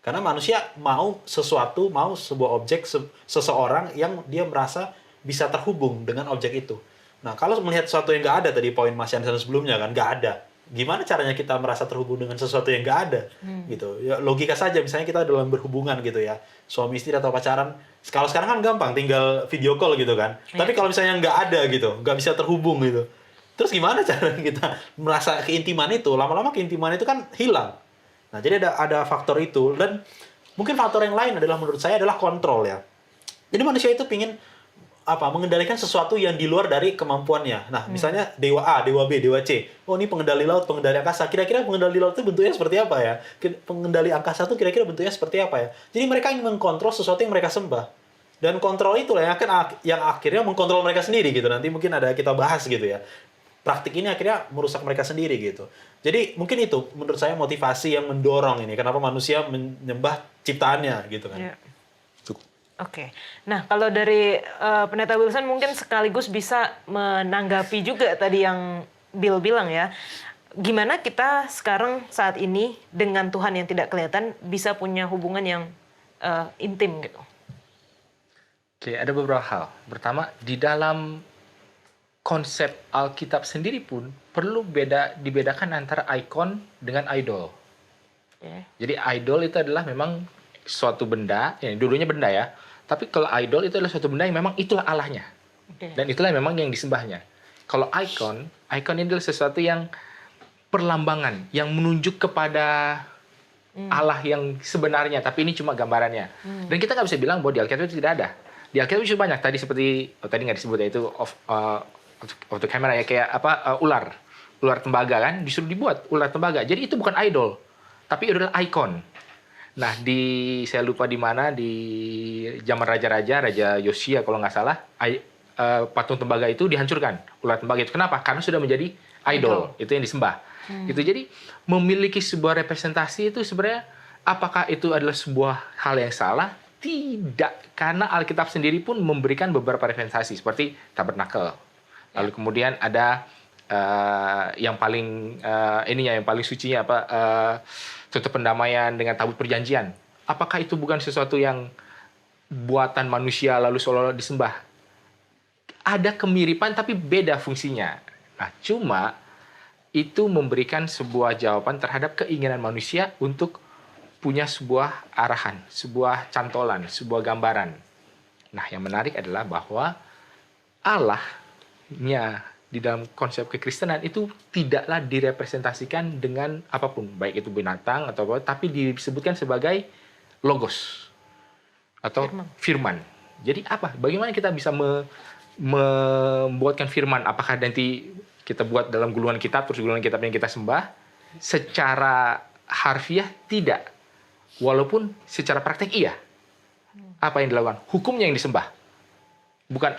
C: Karena manusia mau sesuatu, mau sebuah objek, seseorang yang dia merasa bisa terhubung dengan objek itu. Nah, kalau melihat sesuatu yang nggak ada, tadi poin Mas Yansen sebelumnya kan, nggak ada. Gimana caranya kita merasa terhubung dengan sesuatu yang nggak ada? Gitu. Ya, logika saja, misalnya kita dalam berhubungan gitu ya, suami istri atau pacaran. Kalau sekarang kan gampang, tinggal video call gitu kan. Tapi kalau misalnya nggak ada gitu, nggak bisa terhubung gitu. Terus gimana cara kita merasa keintiman itu? Lama-lama keintiman itu kan hilang. Nah, jadi ada faktor itu. Dan mungkin faktor yang lain adalah menurut saya adalah kontrol ya. Jadi manusia itu pingin mengendalikan sesuatu yang di luar dari kemampuannya. Nah, misalnya dewa A, dewa B, dewa C. Oh, ini pengendali laut, pengendali angkasa. Kira-kira pengendali laut itu bentuknya seperti apa ya? Pengendali angkasa itu kira-kira bentuknya seperti apa ya? Jadi mereka ingin mengkontrol sesuatu yang mereka sembah. Dan kontrol itu yang akhirnya mengkontrol mereka sendiri gitu. Nanti mungkin ada kita bahas gitu ya. Praktik ini akhirnya merusak mereka sendiri gitu. Jadi mungkin itu menurut saya motivasi yang mendorong ini. Kenapa manusia menyembah ciptaannya gitu kan.
A: Yeah. Oke, nah kalau dari Pendeta Wilson mungkin sekaligus bisa menanggapi juga tadi yang Bill bilang ya. Gimana kita sekarang saat ini dengan Tuhan yang tidak kelihatan bisa punya hubungan yang intim gitu.
B: Oke, ada beberapa hal. Pertama, di dalam konsep Alkitab sendiri pun perlu dibedakan antara ikon dengan idol.
A: Yeah.
B: Jadi idol itu adalah memang suatu benda, ya dulunya benda ya. Tapi kalau idol itu adalah suatu benda yang memang itulah Allahnya.
A: Okay.
B: Dan itulah memang yang disembahnya. Kalau ikon ini adalah sesuatu yang perlambangan, yang menunjuk kepada Allah yang sebenarnya, tapi ini cuma gambarannya. Dan kita nggak bisa bilang bahwa di Alkitab itu tidak ada. Di Alkitab itu banyak, tadi seperti, tadi nggak disebut ya, itu of the camera ya, kayak ular tembaga kan, disuruh dibuat ular tembaga. Jadi itu bukan idol, tapi itu adalah ikon. Nah, saya lupa di mana, di zaman Raja Yosia kalau nggak salah, patung tembaga itu dihancurkan. Ular tembaga itu kenapa? Karena sudah menjadi idol. Itu yang disembah. Itu jadi memiliki sebuah representasi itu sebenarnya apakah itu adalah sebuah hal yang salah? Tidak, karena Alkitab sendiri pun memberikan beberapa representasi seperti tabernakel. Lalu kemudian ada yang paling yang paling sucinya tutup pendamaian dengan tabut perjanjian. Apakah itu bukan sesuatu yang buatan manusia lalu seolah-olah disembah? Ada kemiripan tapi beda fungsinya. Nah, cuma itu memberikan sebuah jawaban terhadap keinginan manusia untuk punya sebuah arahan, sebuah cantolan, sebuah gambaran. Nah, yang menarik adalah bahwa Allahnya di dalam konsep kekristenan itu tidaklah direpresentasikan dengan apapun, baik itu binatang atau apa, tapi disebutkan sebagai logos atau firman. Jadi apa? Bagaimana kita bisa membuatkan firman? Apakah nanti kita buat dalam gulungan kitab, terus gulungan kitab yang kita sembah? Secara harfiah tidak. Walaupun secara praktek iya. Apa yang dilakukan? Hukumnya yang disembah. Bukan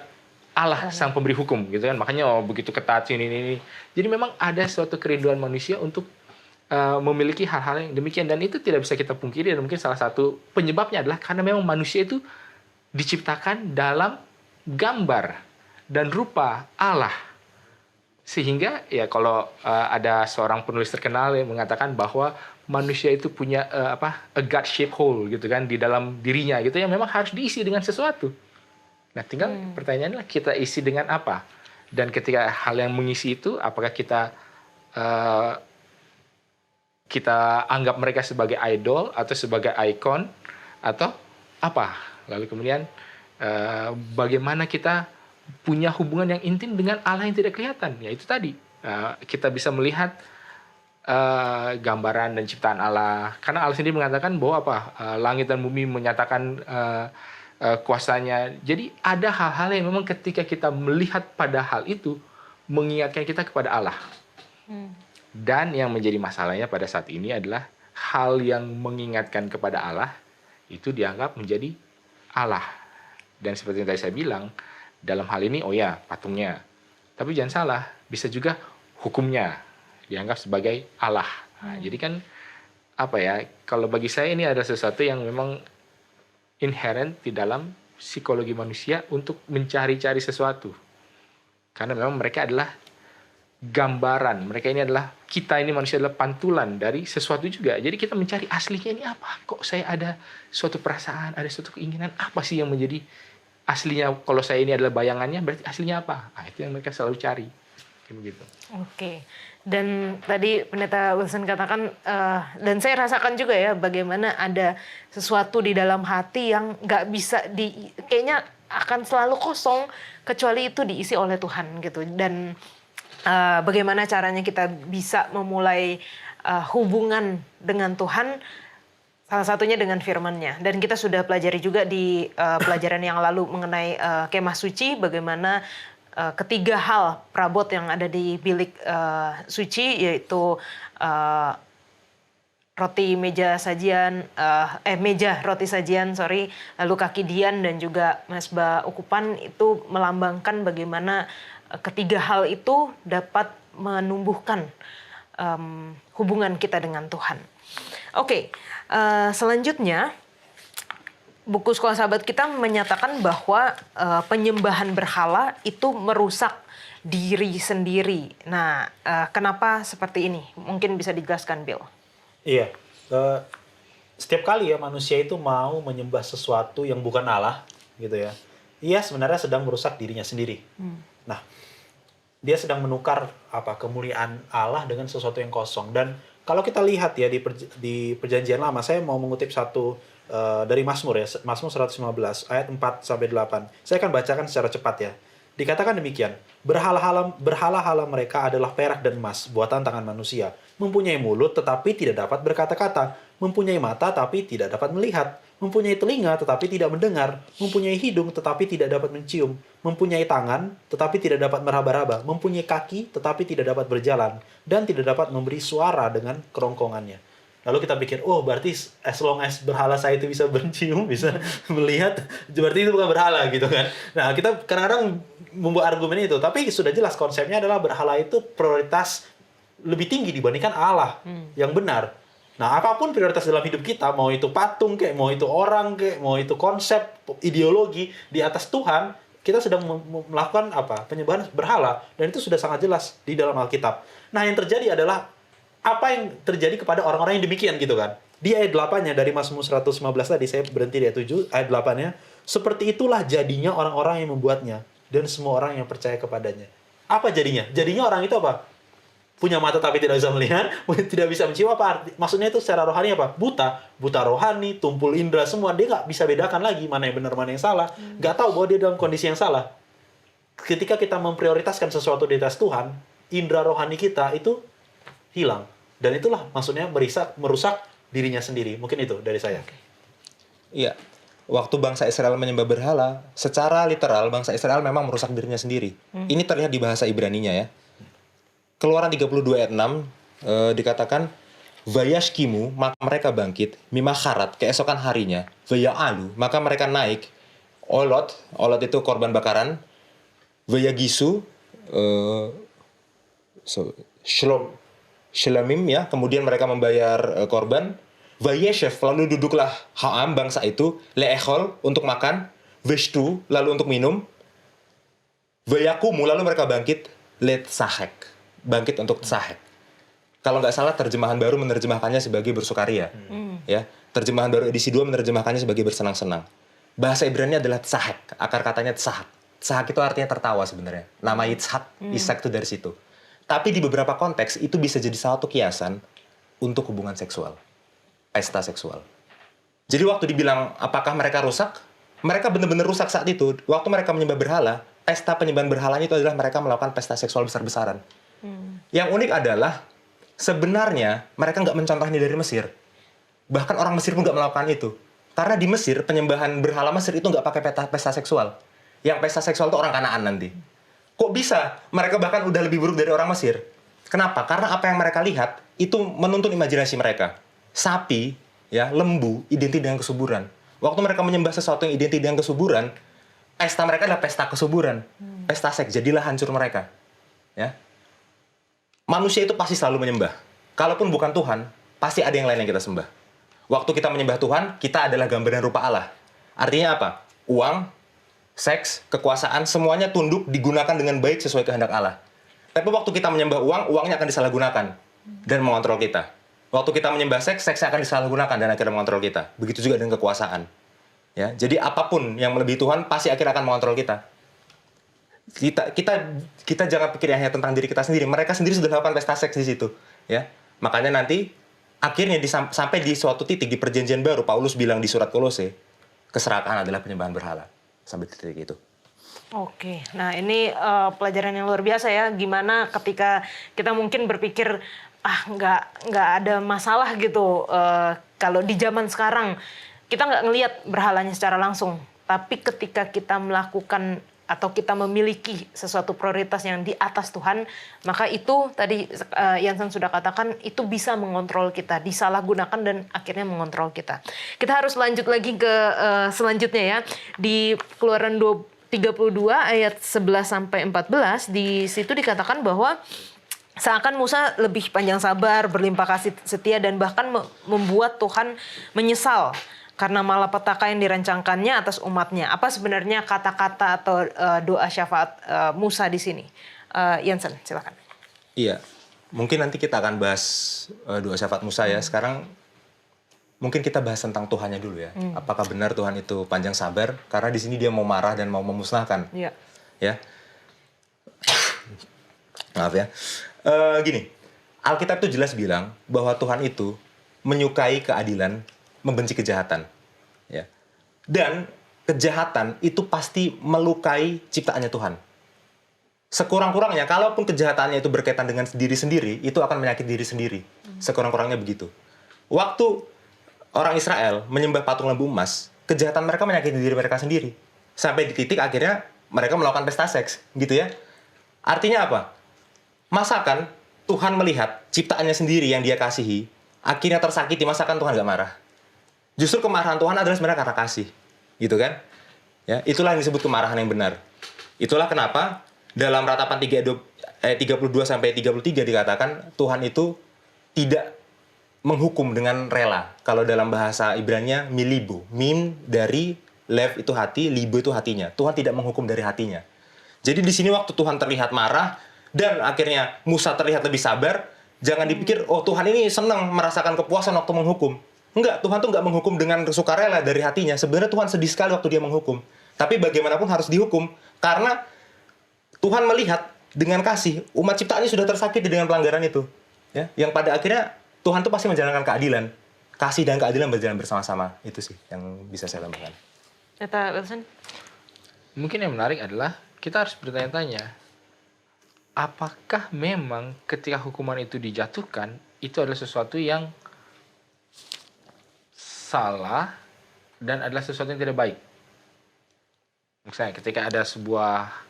B: Allah sang pemberi hukum gitu kan, makanya begitu ketat ini. Jadi memang ada suatu kerinduan manusia untuk memiliki hal-hal yang demikian, dan itu tidak bisa kita pungkiri. Dan mungkin salah satu penyebabnya adalah karena memang manusia itu diciptakan dalam gambar dan rupa Allah. Sehingga ya kalau ada seorang penulis terkenal yang mengatakan bahwa manusia itu punya a God shaped hole gitu kan di dalam dirinya gitu yang memang harus diisi dengan sesuatu. Nah, tinggal pertanyaannya kita isi dengan apa? Dan ketika hal yang mengisi itu apakah kita anggap mereka sebagai idol atau sebagai ikon atau apa? Lalu kemudian bagaimana kita punya hubungan yang intim dengan Allah yang tidak kelihatan? Ya itu tadi kita bisa melihat gambaran dan ciptaan Allah. Karena Allah sendiri mengatakan bahwa langit dan bumi menyatakan kuasanya. Jadi ada hal-hal yang memang ketika kita melihat pada hal itu mengingatkan kita kepada Allah. Dan yang menjadi masalahnya pada saat ini adalah hal yang mengingatkan kepada Allah itu dianggap menjadi Allah. Dan seperti yang tadi saya bilang, dalam hal ini patungnya. Tapi jangan salah, bisa juga hukumnya dianggap sebagai Allah. Nah, jadi kan kalau bagi saya ini ada sesuatu yang memang inherent di dalam psikologi manusia untuk mencari-cari sesuatu. Karena memang mereka adalah gambaran. Mereka ini adalah, kita ini manusia adalah pantulan dari sesuatu juga. Jadi kita mencari aslinya ini apa? Kok saya ada suatu perasaan, ada suatu keinginan, apa sih yang menjadi aslinya? Kalau saya ini adalah bayangannya, berarti aslinya apa? Nah, itu yang mereka selalu cari. Kayak begitu. Oke.
A: Dan tadi Pendeta Wilson katakan, dan saya rasakan juga ya, bagaimana ada sesuatu di dalam hati yang nggak bisa kayaknya akan selalu kosong, kecuali itu diisi oleh Tuhan gitu. Dan bagaimana caranya kita bisa memulai hubungan dengan Tuhan, salah satunya dengan firman-Nya. Dan kita sudah pelajari juga di pelajaran yang lalu mengenai kemah suci, bagaimana ketiga hal perabot yang ada di bilik suci, yaitu meja roti sajian, lalu kaki dian dan juga mesbah ukupan, itu melambangkan bagaimana ketiga hal itu dapat menumbuhkan hubungan kita dengan Tuhan. Oke, selanjutnya buku Sekolah Sahabat kita menyatakan bahwa penyembahan berhala itu merusak diri sendiri. Nah, kenapa seperti ini? Mungkin bisa dijelaskan, Bill.
C: Iya, setiap kali ya manusia itu mau menyembah sesuatu yang bukan Allah, gitu ya. Ia sebenarnya sedang merusak dirinya sendiri. Nah, dia sedang menukar kemuliaan Allah dengan sesuatu yang kosong. Dan kalau kita lihat ya di Perjanjian Lama, saya mau mengutip satu dari Mazmur ya, Mazmur 115 ayat 4 sampai 8. Saya akan bacakan secara cepat ya. Dikatakan demikian, berhala-hala mereka adalah perak dan emas, buatan tangan manusia. Mempunyai mulut tetapi tidak dapat berkata-kata, mempunyai mata tapi tidak dapat melihat, mempunyai telinga tetapi tidak mendengar, mempunyai hidung tetapi tidak dapat mencium, mempunyai tangan tetapi tidak dapat meraba-raba, mempunyai kaki tetapi tidak dapat berjalan, dan tidak dapat memberi suara dengan kerongkongannya. Lalu kita pikir, berarti as long as berhala saya itu bisa mencium, bisa melihat, berarti itu bukan berhala gitu kan. Nah, kita kadang-kadang membuat argumen itu, tapi sudah jelas konsepnya adalah berhala itu prioritas lebih tinggi dibandingkan Allah yang benar. Nah, apapun prioritas dalam hidup kita, mau itu patung kayak, mau itu orang kayak, mau itu konsep, ideologi di atas Tuhan, kita sedang melakukan penyembahan berhala, dan itu sudah sangat jelas di dalam Alkitab. Nah, yang terjadi adalah apa yang terjadi kepada orang-orang yang demikian gitu kan. Di ayat 8-nya dari Mazmur 115 tadi, saya berhenti di ayat 7, ayat 8-nya, seperti itulah jadinya orang-orang yang membuatnya, dan semua orang yang percaya kepadanya. Apa jadinya? Jadinya orang itu apa? Punya mata tapi tidak bisa melihat, tidak bisa mencium, maksudnya itu secara rohani apa? Buta rohani, tumpul indera semua, dia nggak bisa bedakan lagi mana yang benar, mana yang salah, nggak tahu bahwa dia dalam kondisi yang salah. Ketika kita memprioritaskan sesuatu di atas Tuhan, indera rohani kita itu hilang. Dan itulah maksudnya merusak dirinya sendiri. Mungkin itu dari saya.
D: Iya. Waktu bangsa Israel menyembah berhala, secara literal bangsa Israel memang merusak dirinya sendiri. Ini terlihat di bahasa Ibraninya ya. Keluaran 32 ayat 6 dikatakan, Vayashkimu, maka mereka bangkit, mimacharat, keesokan harinya, Vaya'alu, maka mereka naik, olot itu korban bakaran, Vayagisu, Shelamim ya, kemudian mereka membayar korban. Vayeshef, lalu duduklah Ha'am bangsa itu, Le'echol untuk makan. veshtu, lalu untuk minum, vayakumu, lalu mereka bangkit, let sahek, bangkit untuk sahek. Kalau nggak salah terjemahan baru menerjemahkannya sebagai bersukaria. Ya, terjemahan baru edisi 2 menerjemahkannya sebagai bersenang-senang. Bahasa Ibrani adalah tsahek, akar katanya tsahak. Tsahak itu artinya tertawa sebenarnya. Nama Ishak itu dari situ. Tapi di beberapa konteks itu bisa jadi satu kiasan untuk hubungan seksual. Pesta seksual. Jadi waktu dibilang apakah mereka rusak? Mereka benar-benar rusak saat itu. Waktu mereka menyembah berhala, pesta penyembahan berhalanya itu adalah mereka melakukan pesta seksual besar-besaran. Yang unik adalah sebenarnya mereka nggak mencontoh ini dari Mesir. Bahkan orang Mesir pun nggak melakukan itu. Karena di Mesir, penyembahan berhala Mesir itu nggak pakai pesta seksual. Yang pesta seksual itu orang Kanaan nanti. Kok bisa? Mereka bahkan udah lebih buruk dari orang Mesir. Kenapa? Karena apa yang mereka lihat itu menuntun imajinasi mereka. Sapi, ya, lembu, identik dengan kesuburan. Waktu mereka menyembah sesuatu yang identik dengan kesuburan, pesta mereka adalah pesta kesuburan. Pesta seks, jadilah hancur mereka. Ya. Manusia itu pasti selalu menyembah. Kalaupun bukan Tuhan, pasti ada yang lain yang kita sembah. Waktu kita menyembah Tuhan, kita adalah gambaran rupa Allah. Artinya apa? Uang, seks, kekuasaan, semuanya tunduk digunakan dengan baik sesuai kehendak Allah. Tapi waktu kita menyembah uang, uangnya akan disalahgunakan dan mengontrol kita. Waktu kita menyembah seks, seksnya akan disalahgunakan dan akhirnya mengontrol kita. Begitu juga dengan kekuasaan. Ya, jadi apapun yang melebihi Tuhan pasti akhirnya akan mengontrol kita. Kita jangan pikir hanya tentang diri kita sendiri. Mereka sendiri sudah melakukan pesta seks di situ. Ya, makanya nanti akhirnya sampai di suatu titik di perjanjian baru, Paulus bilang di surat Kolose, keserakahan adalah penyembahan berhala. Sampai di titik itu.
A: Oke, nah ini pelajaran yang luar biasa ya. Gimana ketika kita mungkin berpikir nggak ada masalah gitu. Kalau di zaman sekarang kita nggak ngelihat berhalanya secara langsung, tapi ketika kita melakukan atau kita memiliki sesuatu prioritas yang di atas Tuhan, maka itu tadi Yansen sudah katakan itu bisa mengontrol kita, disalahgunakan dan akhirnya mengontrol kita. Kita harus lanjut lagi ke selanjutnya ya. Di Keluaran 32 ayat 11 sampai 14 di situ dikatakan bahwa seakan Musa lebih panjang sabar, berlimpah kasih setia dan bahkan membuat Tuhan menyesal karena malapetaka yang dirancangkannya atas umatnya. Apa sebenarnya kata-kata atau doa syafaat Musa di sini? Yansen, silakan.
D: Iya, mungkin nanti kita akan bahas doa syafaat Musa ya. Sekarang mungkin kita bahas tentang Tuhannya dulu ya. Apakah benar Tuhan itu panjang sabar? Karena di sini dia mau marah dan mau memusnahkan.
A: Iya.
D: Ya. Maaf ya. Gini, Alkitab itu jelas bilang bahwa Tuhan itu menyukai keadilan, membenci kejahatan, ya. Dan kejahatan itu pasti melukai ciptaannya Tuhan. Sekurang-kurangnya, kalaupun kejahatannya itu berkaitan dengan diri sendiri, itu akan menyakiti diri sendiri. Sekurang-kurangnya begitu. Waktu orang Israel menyembah patung lembu emas, kejahatan mereka menyakiti diri mereka sendiri. Sampai di titik akhirnya mereka melakukan pesta seks, gitu ya. Artinya apa? Masakan Tuhan melihat ciptaannya sendiri yang dia kasihi, akhirnya tersakiti, masakan Tuhan gak marah? Justru kemarahan Tuhan adalah sebenarnya karena kasih, gitu kan? Ya, itulah yang disebut kemarahan yang benar. Itulah kenapa dalam ratapan 32 sampai 33 dikatakan Tuhan itu tidak menghukum dengan rela. Kalau dalam bahasa Ibrani milibo, mim dari lev itu hati, libo itu hatinya. Tuhan tidak menghukum dari hatinya. Jadi di sini waktu Tuhan terlihat marah dan akhirnya Musa terlihat lebih sabar, jangan dipikir oh Tuhan ini senang merasakan kepuasan waktu menghukum. Enggak, Tuhan tuh nggak menghukum dengan sukarela dari hatinya. Sebenarnya Tuhan sedih sekali waktu dia menghukum. Tapi bagaimanapun harus dihukum. Karena Tuhan melihat dengan kasih, umat ciptaannya sudah tersakiti dengan pelanggaran itu. Ya, yang pada akhirnya Tuhan tuh pasti menjalankan keadilan. Kasih dan keadilan berjalan bersama-sama. Itu sih yang bisa saya tambahkan.
B: Mungkin yang menarik adalah kita harus bertanya-tanya, apakah memang ketika hukuman itu dijatuhkan, itu adalah sesuatu yang salah dan adalah sesuatu yang tidak baik. Misalnya ketika ada sebuah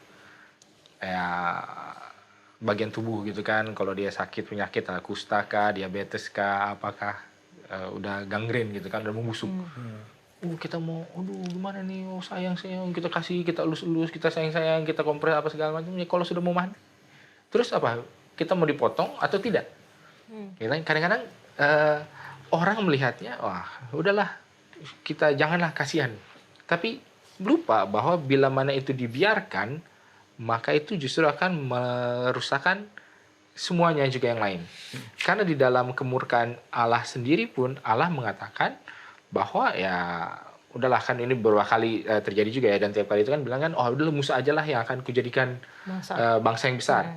B: bagian tubuh gitu kan, kalau dia sakit penyakit kusta kah, diabetes kah, apakah udah gangren gitu kan, udah membusuk. Kita mau, gimana nih, sayang kita kasih, kita elus-elus, kita sayang, kita kompres apa segala macam. Ya kalau sudah mau mati, terus apa? Kita mau dipotong atau tidak? Kadang-kadang orang melihatnya, wah udahlah, kita janganlah kasihan. Tapi lupa bahwa bila mana itu dibiarkan, maka itu justru akan merusakkan semuanya juga yang lain. Karena di dalam kemurkaan Allah sendiri pun, Allah mengatakan bahwa ya udahlah, kan ini beberapa kali terjadi juga ya, dan tiap kali itu kan bilang kan, oh udah Musa aja lah yang akan kujadikan bangsa yang besar.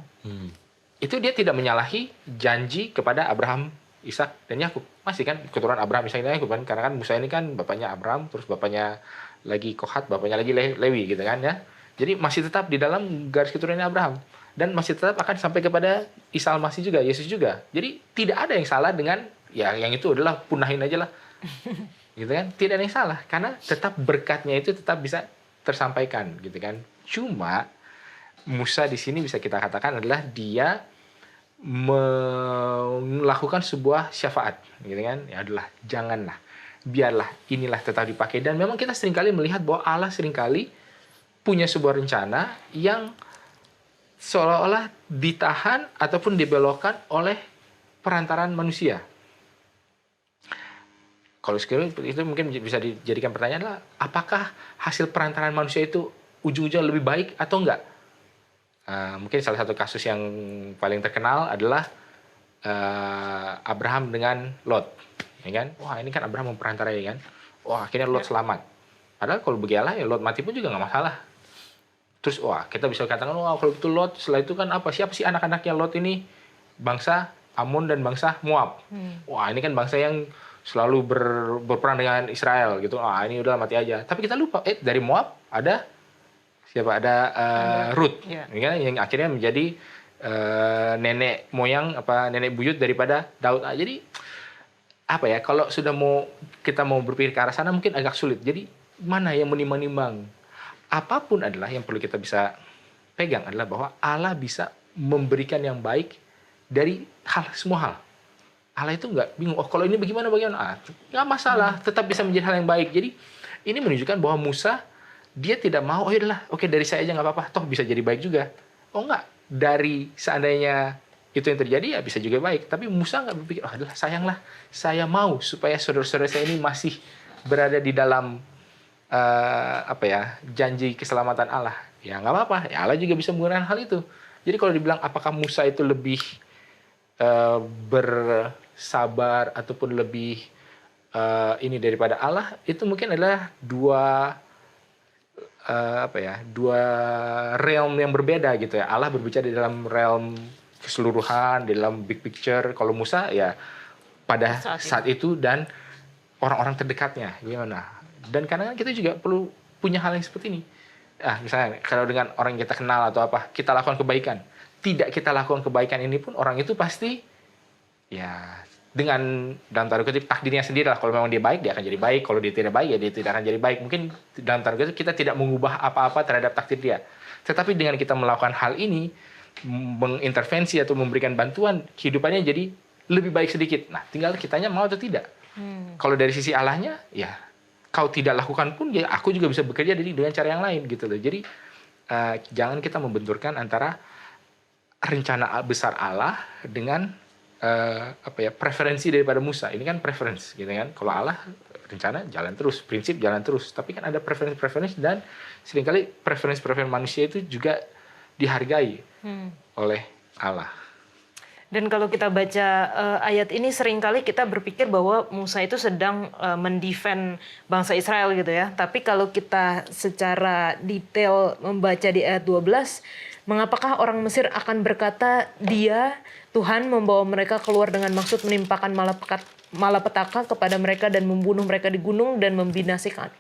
B: Itu dia tidak menyalahi janji kepada Abraham, Ishak, dan Yakub. Masih kan keturunan Abraham, Ishak, dan Yakub kan, karena kan Musa ini kan bapaknya Abraham, terus bapaknya lagi Kohat, bapaknya lagi Lewi gitu kan ya. Jadi masih tetap di dalam garis keturunan Abraham, dan masih tetap akan sampai kepada Isa Al-Masih juga, Yesus juga. Jadi tidak ada yang salah dengan ya yang itu adalah punahin aja lah. Gitu kan? Tidak ada yang salah karena tetap berkatnya itu tetap bisa tersampaikan gitu kan. Cuma Musa di sini bisa kita katakan adalah dia melakukan sebuah syafaat gitu kan. Ya adalah janganlah, biarlah inilah tetap dipakai. Dan memang kita seringkali melihat bahwa Allah seringkali punya sebuah rencana yang seolah-olah ditahan ataupun dibelokkan oleh perantaraan manusia. Kalau sekiranya itu mungkin bisa dijadikan pertanyaan adalah, apakah hasil perantaraan manusia itu ujung-ujungnya lebih baik atau enggak? Mungkin salah satu kasus yang paling terkenal adalah Abraham dengan Lot, ya kan? Wah ini kan Abraham memperantarai kan? Wah akhirnya Lot selamat. Padahal kalau bagi Allah ya Lot mati pun juga nggak masalah. Terus wah kita bisa katakan wah kalau itu Lot, setelah itu kan apa? Siapa sih anak-anaknya Lot ini? Bangsa Ammon dan bangsa Moab. Wah ini kan bangsa yang selalu berperang dengan Israel gitu. Ini udah mati aja. Tapi kita lupa, dari Moab ada siapa? Ada Ruth, ya, yang akhirnya menjadi nenek moyang nenek buyut daripada Daud. Jadi apa ya? Kalau sudah kita mau berpikir ke arah sana mungkin agak sulit. Jadi mana yang menimbang-nimbang? Apapun adalah yang perlu kita bisa pegang adalah bahwa Allah bisa memberikan yang baik dari semua hal. Allah itu nggak bingung, kalau ini bagaimana, nggak masalah, tetap bisa menjadi hal yang baik. Jadi ini menunjukkan bahwa Musa, dia tidak mau, yaudahlah, oke dari saya aja nggak apa-apa, toh bisa jadi baik juga. Oh enggak, dari seandainya itu yang terjadi ya bisa juga baik. Tapi Musa nggak berpikir, adalah sayanglah, saya mau supaya saudara-saudara saya ini masih berada di dalam janji keselamatan Allah. Ya nggak apa-apa, ya Allah juga bisa menggunakan hal itu. Jadi kalau dibilang apakah Musa itu lebih bersabar ataupun lebih ini daripada Allah, itu mungkin adalah dua realm yang berbeda gitu ya. Allah berbicara di dalam realm keseluruhan, di dalam big picture. Kalau Musa ya pada saat itu dan orang-orang terdekatnya gimana. Dan kadang-kadang kita juga perlu punya hal yang seperti ini. Misalnya kalau dengan orang yang kita kenal atau apa, kita lakukan kebaikan. Tidak kita lakukan kebaikan ini pun orang itu pasti ya dengan dalam tanda kutip takdirnya sendiri lah. Kalau memang dia baik dia akan jadi baik, kalau dia tidak baik ya dia tidak akan jadi baik. Mungkin dalam tanda kutip kita tidak mengubah apa-apa terhadap takdir dia. Tetapi dengan kita melakukan hal ini, mengintervensi atau memberikan bantuan, kehidupannya jadi lebih baik sedikit. Nah tinggal kitanya mau atau tidak. Kalau dari sisi Allahnya ya kau tidak lakukan pun ya aku juga bisa bekerja dengan cara yang lain gitu loh. Jadi jangan kita membenturkan antara rencana besar Allah dengan preferensi daripada Musa. Ini kan preference gitu kan. Kalau Allah rencana jalan terus, prinsip jalan terus. Tapi kan ada preferensi dan seringkali preferensi manusia itu juga dihargai oleh Allah.
A: Dan kalau kita baca ayat ini seringkali kita berpikir bahwa Musa itu sedang mendefend bangsa Israel gitu ya. Tapi kalau kita secara detail membaca di ayat 12, mengapakah orang Mesir akan berkata, Tuhan membawa mereka keluar dengan maksud menimpakan malapetaka kepada mereka dan membunuh mereka di gunung dan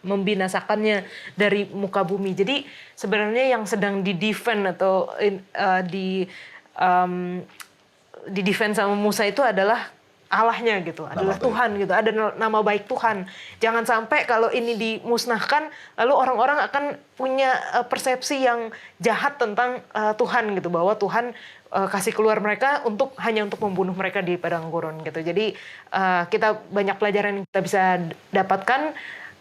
A: membinasakannya dari muka bumi. Jadi sebenarnya yang sedang di-defend atau di defense sama Musa itu adalah Allahnya gitu, adalah Tuhan gitu, ada nama baik Tuhan. Jangan sampai kalau ini dimusnahkan, lalu orang-orang akan punya persepsi yang jahat tentang Tuhan gitu, bahwa Tuhan kasih keluar mereka hanya untuk membunuh mereka di padang gurun gitu. Jadi kita banyak pelajaran yang kita bisa dapatkan.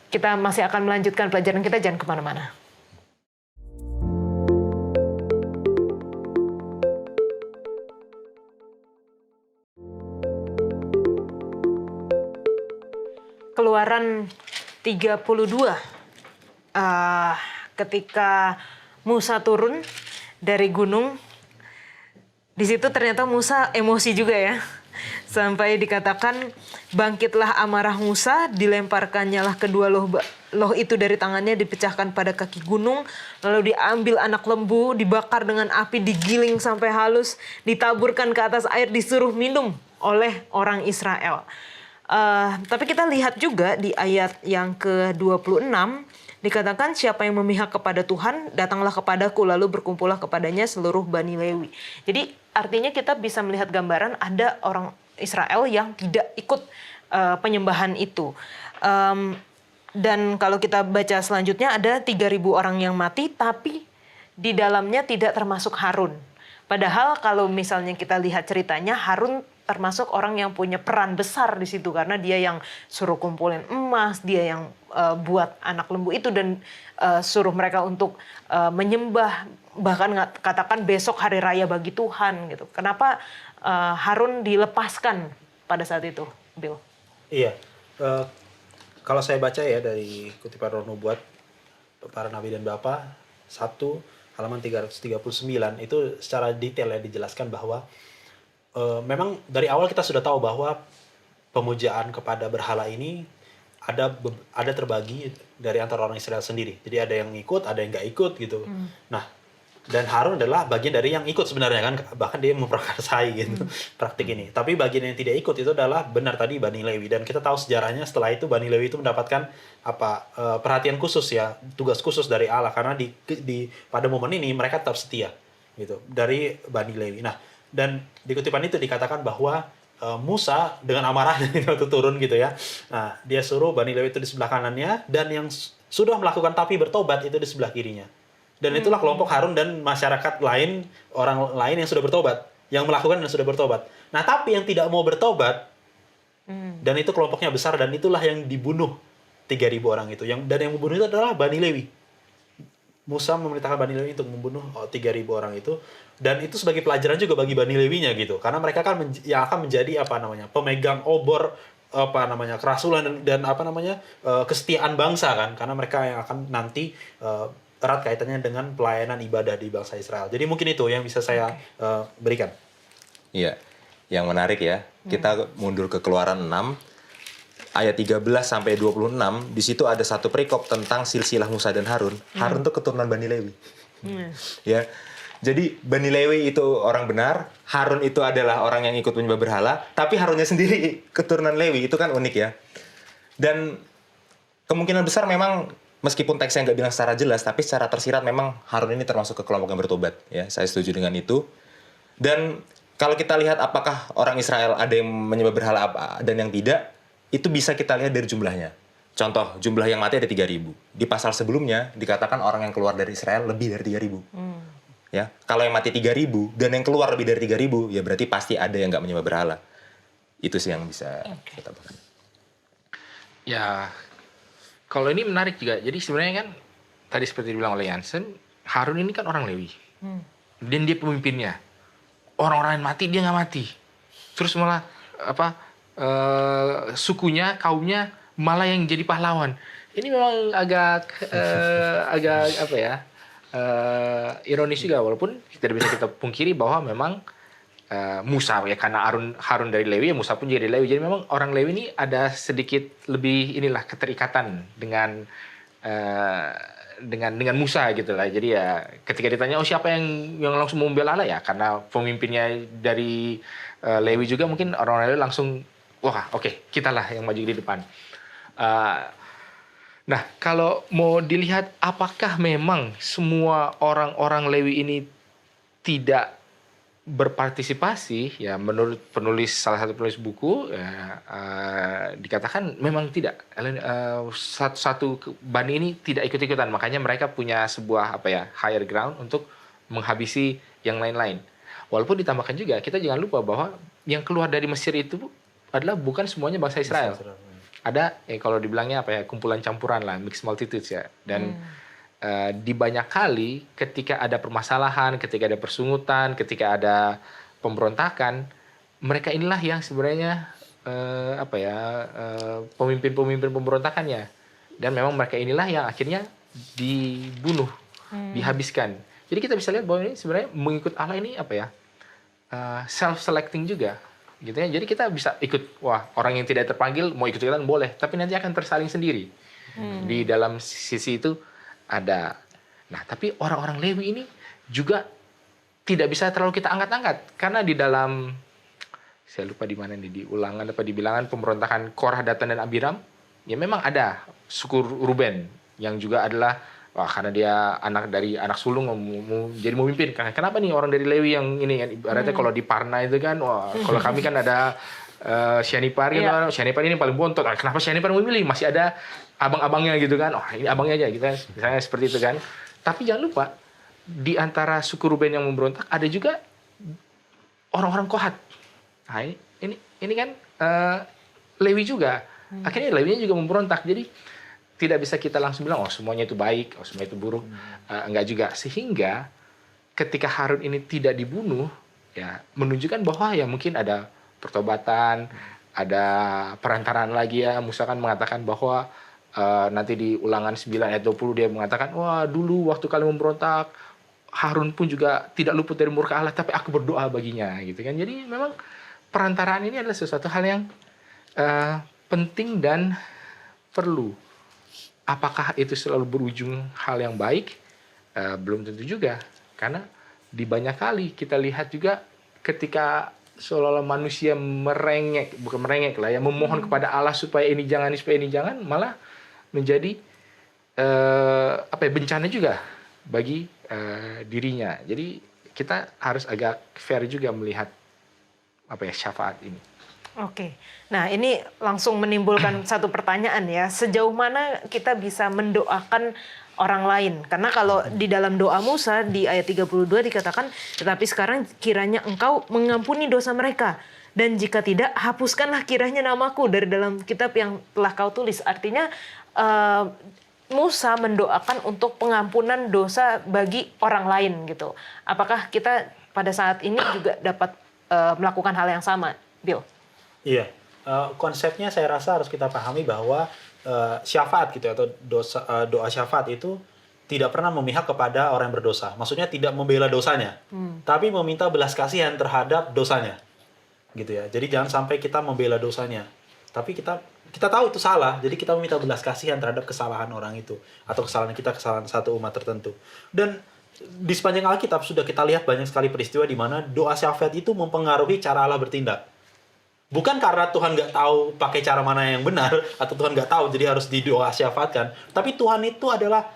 A: Kita masih akan melanjutkan pelajaran kita, jangan kemana-mana. Keluaran 32 ketika Musa turun dari gunung, di situ ternyata Musa emosi juga ya. Sampai dikatakan bangkitlah amarah Musa, dilemparkannyalah kedua loh itu dari tangannya, dipecahkan pada kaki gunung, lalu diambil anak lembu, dibakar dengan api, digiling sampai halus, ditaburkan ke atas air, disuruh minum oleh orang Israel. Tapi kita lihat juga di ayat yang ke-26, dikatakan siapa yang memihak kepada Tuhan, datanglah kepadaku, lalu berkumpullah kepadanya seluruh Bani Lewi. Jadi artinya kita bisa melihat gambaran ada orang Israel yang tidak ikut penyembahan itu. Dan kalau kita baca selanjutnya ada 3.000 orang yang mati, tapi di dalamnya tidak termasuk Harun. Padahal kalau misalnya kita lihat ceritanya, Harun termasuk orang yang punya peran besar di situ karena dia yang suruh kumpulin emas, dia yang buat anak lembu itu dan suruh mereka untuk menyembah, bahkan katakan besok hari raya bagi Tuhan gitu. Kenapa Harun dilepaskan pada saat itu, Bill?
C: Iya, kalau saya baca ya dari kutipan Roh Nubuat para nabi dan bapa 1 halaman 339 itu secara detail ya dijelaskan bahwa memang dari awal kita sudah tahu bahwa pemujaan kepada berhala ini ada terbagi dari antara orang Israel sendiri. Jadi ada yang ikut, ada yang nggak ikut gitu. Nah, dan Harun adalah bagian dari yang ikut sebenarnya kan, bahkan dia memprakarsai gitu praktik ini. Tapi bagian yang tidak ikut itu adalah benar tadi Bani Lewi, dan kita tahu sejarahnya setelah itu Bani Lewi itu mendapatkan perhatian khusus ya, tugas khusus dari Allah karena pada momen ini mereka tetap setia gitu dari Bani Lewi. Nah, dan di kutipan itu dikatakan bahwa Musa dengan amarahnya waktu turun gitu ya. Nah, dia suruh Bani Lewi itu di sebelah kanannya dan yang sudah melakukan tapi bertobat itu di sebelah kirinya. Dan itulah kelompok Harun dan masyarakat lain, orang lain yang sudah bertobat, yang melakukan dan sudah bertobat. Nah, tapi yang tidak mau bertobat, dan itu kelompoknya besar, dan itulah yang dibunuh 3.000 orang itu. Dan yang membunuh itu adalah Bani Lewi. Musa memerintahkan Bani Lewi untuk membunuh 3.000 orang itu, dan itu sebagai pelajaran juga bagi Bani Lewinya gitu, karena mereka kan yang akan menjadi pemegang obor kerasulan dan kesetiaan bangsa kan, karena mereka yang akan nanti erat kaitannya dengan pelayanan ibadah di bangsa Israel. Jadi mungkin itu yang bisa saya berikan.
D: Iya, yang menarik ya, kita mundur ke Keluaran 6, ayat 13 sampai 26, di situ ada satu perikop tentang silsilah Musa dan Harun. Harun itu keturunan Bani Lewi. Ya. Jadi Bani Lewi itu orang benar, Harun itu adalah orang yang ikut menyembah berhala, tapi Harunnya sendiri keturunan Lewi, itu kan unik ya. Dan kemungkinan besar memang meskipun teksnya nggak bilang secara jelas, tapi secara tersirat memang Harun ini termasuk ke kelompok yang bertobat. Ya, saya setuju dengan itu. Dan kalau kita lihat apakah orang Israel ada yang menyembah berhala dan yang tidak, itu bisa kita lihat dari jumlahnya. Contoh, jumlah yang mati ada 3.000. Di pasal sebelumnya dikatakan orang yang keluar dari Israel lebih dari 3.000. Ya, kalau yang mati 3.000 dan yang keluar lebih dari 3.000, ya berarti pasti ada yang nggak menyembah berhala. Itu sih yang bisa kita bahas.
B: Ya, kalau ini menarik juga. Jadi sebenarnya kan tadi seperti dibilang oleh Jansen, Harun ini kan orang Lewi. Dan dia pemimpinnya. Orang-orang yang mati, dia nggak mati. Terus malah sukunya, kaumnya malah yang jadi pahlawan. Ini memang agak ironis juga, walaupun tidak bisa kita pungkiri bahwa memang Musa ya, karena Harun dari Lewi, ya Musa pun juga dari Lewi. Jadi memang orang Lewi ini ada sedikit lebih keterikatan dengan Musa gitu lah. Jadi ya ketika ditanya siapa yang langsung membela Allah, ya karena pemimpinnya dari Lewi juga, mungkin orang Lewi langsung wah oke, kitalah yang maju di depan. Nah, kalau mau dilihat apakah memang semua orang-orang Lewi ini tidak berpartisipasi, ya menurut salah satu penulis buku ya, dikatakan memang tidak. Satu bani ini tidak ikut-ikutan, makanya mereka punya sebuah higher ground untuk menghabisi yang lain-lain. Walaupun ditambahkan juga, kita jangan lupa bahwa yang keluar dari Mesir itu adalah bukan semuanya bangsa Israel. Ada kalau dibilangnya kumpulan campuran lah, mixed multitudes ya. Dan di banyak kali ketika ada permasalahan, ketika ada persungutan, ketika ada pemberontakan, mereka inilah yang sebenarnya pemimpin-pemimpin pemberontakannya. Dan memang mereka inilah yang akhirnya dibunuh, dihabiskan. Jadi kita bisa lihat bahwa ini sebenarnya mengikut Allah ini apa ya? Self-selecting juga. Gitu ya. Jadi kita bisa ikut, wah orang yang tidak terpanggil mau ikut-ikutan boleh, tapi nanti akan tersaling sendiri. Di dalam sisi itu ada. Nah, tapi orang-orang Lewi ini juga tidak bisa terlalu kita angkat-angkat. Karena di dalam, saya lupa di mana nih, di Ulangan apa di Bilangan, pemberontakan Korah, Datan, dan Abiram, ya memang ada suku Ruben yang juga adalah, wah karena dia anak dari anak sulung jadi memimpin. Kenapa nih orang dari Lewi yang ini kan ibaratnya kalau di Parna itu kan, wah kalau kami kan ada Syanipar, Syanipar ini paling bontot. Kenapa Syanipar memilih? Masih ada abang-abangnya gitu kan. Oh ini abangnya aja kita misalnya seperti itu kan. Tapi jangan lupa di antara suku Ruben yang memberontak ada juga orang-orang Kohat. Nah, ini kan Lewi juga. Akhirnya Lewinya juga memberontak. Jadi tidak bisa kita langsung bilang oh semuanya itu baik, oh semuanya itu buruk. Enggak juga. Sehingga ketika Harun ini tidak dibunuh, ya menunjukkan bahwa ya mungkin ada pertobatan, ada perantaraan lagi ya. Musa kan mengatakan bahwa nanti di Ulangan 9 ayat 20 dia mengatakan, wah dulu waktu kalian memberontak, Harun pun juga tidak luput dari murka Allah, tapi aku berdoa baginya gitu kan. Jadi memang perantaraan ini adalah sesuatu hal yang penting dan perlu. Apakah itu selalu berujung hal yang baik? Belum tentu juga. Karena di banyak kali kita lihat juga ketika seolah-olah manusia bukan merengek lah ya, memohon kepada Allah supaya ini jangan, malah menjadi bencana juga bagi dirinya. Jadi kita harus agak fair juga melihat syafaat ini.
A: Oke, nah ini langsung menimbulkan satu pertanyaan ya, sejauh mana kita bisa mendoakan orang lain? Karena kalau di dalam doa Musa di ayat 32 dikatakan, tetapi sekarang kiranya engkau mengampuni dosa mereka, dan jika tidak hapuskanlah kiranya namaku dari dalam kitab yang telah kau tulis. Artinya Musa mendoakan untuk pengampunan dosa bagi orang lain gitu. Apakah kita pada saat ini juga dapat melakukan hal yang sama, Bill?
C: Iya, konsepnya saya rasa harus kita pahami bahwa syafaat gitu atau doa syafaat itu tidak pernah memihak kepada orang yang berdosa. Maksudnya tidak membela dosanya, tapi meminta belas kasihan terhadap dosanya, gitu ya. Jadi jangan sampai kita membela dosanya, tapi kita tahu itu salah, jadi kita meminta belas kasihan terhadap kesalahan orang itu atau kesalahan satu umat tertentu. Dan di sepanjang Alkitab sudah kita lihat banyak sekali peristiwa di mana doa syafaat itu mempengaruhi cara Allah bertindak. Bukan karena Tuhan nggak tahu pakai cara mana yang benar, atau Tuhan nggak tahu jadi harus didoa syafaatkan. Tapi Tuhan itu adalah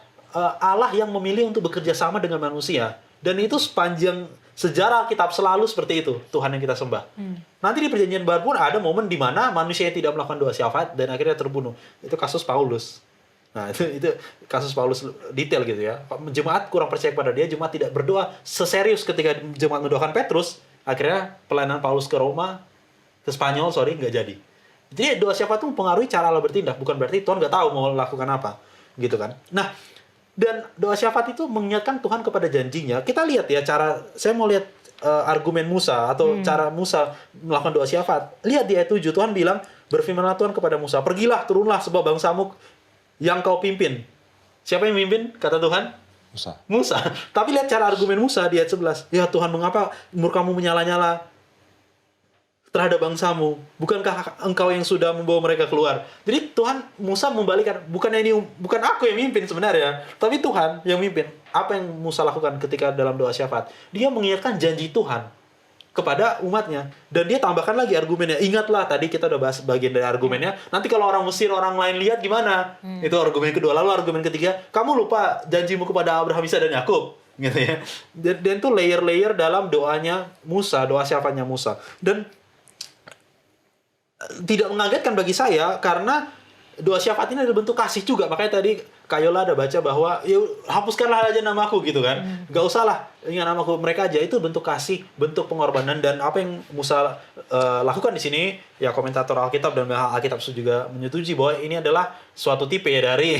C: Allah yang memilih untuk bekerja sama dengan manusia. Dan itu sepanjang sejarah Alkitab selalu seperti itu, Tuhan yang kita sembah. Nanti di perjanjian baru pun ada momen di mana manusia yang tidak melakukan doa syafaat dan akhirnya terbunuh. Itu kasus Paulus. Nah itu kasus Paulus detail gitu ya. Jemaat kurang percaya kepada dia, jemaat tidak berdoa seserius ketika jemaat mendoakan Petrus. Akhirnya pelayanan Paulus ke Roma, ke Spanyol, nggak jadi. Jadi doa syafaat itu mempengaruhi cara Allah bertindak, bukan berarti Tuhan nggak tahu mau lakukan apa, gitu kan? Nah, dan doa syafaat itu mengingatkan Tuhan kepada janjinya. Kita lihat ya saya mau lihat argumen Musa atau cara Musa melakukan doa syafaat. Lihat di ayat 7, Tuhan bilang, berfirmanlah Tuhan kepada Musa, pergilah, turunlah sebab bangsamu yang kau pimpin. Siapa yang memimpin? Kata Tuhan? Musa. Tapi lihat cara argumen Musa di ayat 11. Ya Tuhan, mengapa murkamu menyala-nyala terhadap bangsamu? Bukankah engkau yang sudah membawa mereka keluar? Jadi Musa membalikan, bukan aku yang mimpin sebenarnya, tapi Tuhan yang mimpin. Apa yang Musa lakukan ketika dalam doa syafaat? Dia mengingatkan janji Tuhan kepada umatnya. Dan dia tambahkan lagi argumennya. Ingatlah, tadi kita udah bahas bagian dari argumennya. Nanti kalau orang Mesir, orang lain lihat gimana? Itu argumen kedua. Lalu argumen ketiga, kamu lupa janjimu kepada Abraham, Ishak dan Yakub. Gitu ya. Dan itu layer-layer dalam doanya Musa, doa syafaatnya Musa. Dan tidak mengagetkan bagi saya karena doa syafaat ini adalah bentuk kasih juga. Makanya tadi Kayola ada baca bahwa ya hapuskanlah aja namaku gitu kan. Gak usah lah ingat namaku, mereka aja. Itu bentuk kasih, bentuk pengorbanan. Dan apa yang Musa lakukan di sini, ya komentator Alkitab dan Alkitab juga menyetujui bahwa ini adalah suatu tipe ya dari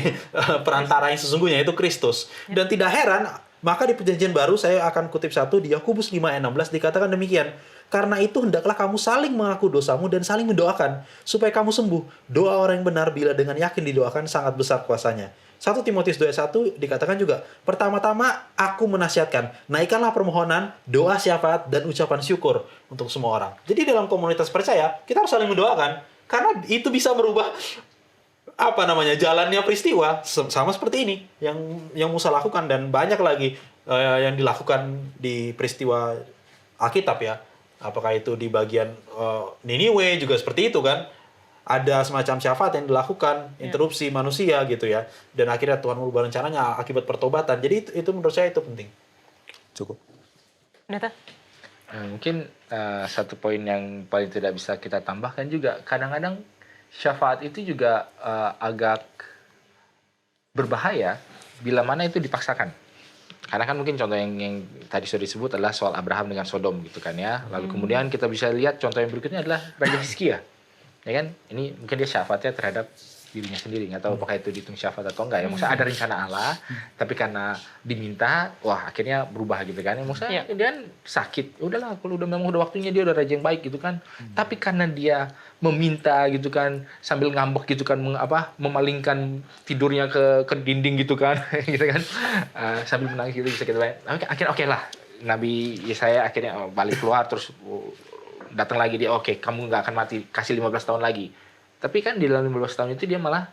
C: perantara yang sesungguhnya, yaitu Kristus. Dan tidak heran, maka di perjanjian baru saya akan kutip satu di Yakobus 5 ayat 16 dikatakan demikian. Karena itu hendaklah kamu saling mengaku dosamu dan saling mendoakan supaya kamu sembuh. Doa orang yang benar bila dengan yakin didoakan sangat besar kuasanya. 1 Timotius 2:1 dikatakan juga, pertama-tama aku menasihatkan, naikkanlah permohonan, doa syafaat, dan ucapan syukur untuk semua orang. Jadi dalam komunitas percaya, kita harus saling mendoakan. Karena itu bisa merubah jalannya peristiwa sama seperti ini yang Musa lakukan, dan banyak lagi yang dilakukan di peristiwa Alkitab ya. Apakah itu di bagian Niniwe juga seperti itu kan? Ada semacam syafaat yang dilakukan, interupsi manusia gitu ya. Dan akhirnya Tuhan merubah rencananya akibat pertobatan. Jadi itu menurut saya itu penting. Cukup.
A: Neta?
B: Mungkin satu poin yang paling tidak bisa kita tambahkan juga, kadang-kadang syafaat itu juga agak berbahaya bila mana itu dipaksakan. Karena kan mungkin contoh yang tadi sudah disebut adalah soal Abraham dengan Sodom gitu kan ya. Lalu kemudian kita bisa lihat contoh yang berikutnya adalah Raja Hizkia. Ya kan? Ini mungkin dia syafaatnya terhadap dirinya sendiri. Nggak tahu apakah itu dihitung syafaat atau enggak ya. Maksudnya ada rencana Allah, tapi karena diminta, wah akhirnya berubah gitu kan. Ya, maksudnya dia kan sakit. Udahlah, kalau memang udah waktunya dia udah raja yang baik gitu kan. Tapi karena dia meminta gitu kan, sambil ngambek gitu kan, memalingkan tidurnya ke dinding gitu kan, gitu kan, sambil menangis gitu bisa kita bayangin. Akhirnya oke lah, Nabi Yesaya akhirnya balik keluar terus datang lagi dia, oke, kamu nggak akan mati, kasih 15 tahun lagi. Tapi kan di dalam 15 tahun itu dia malah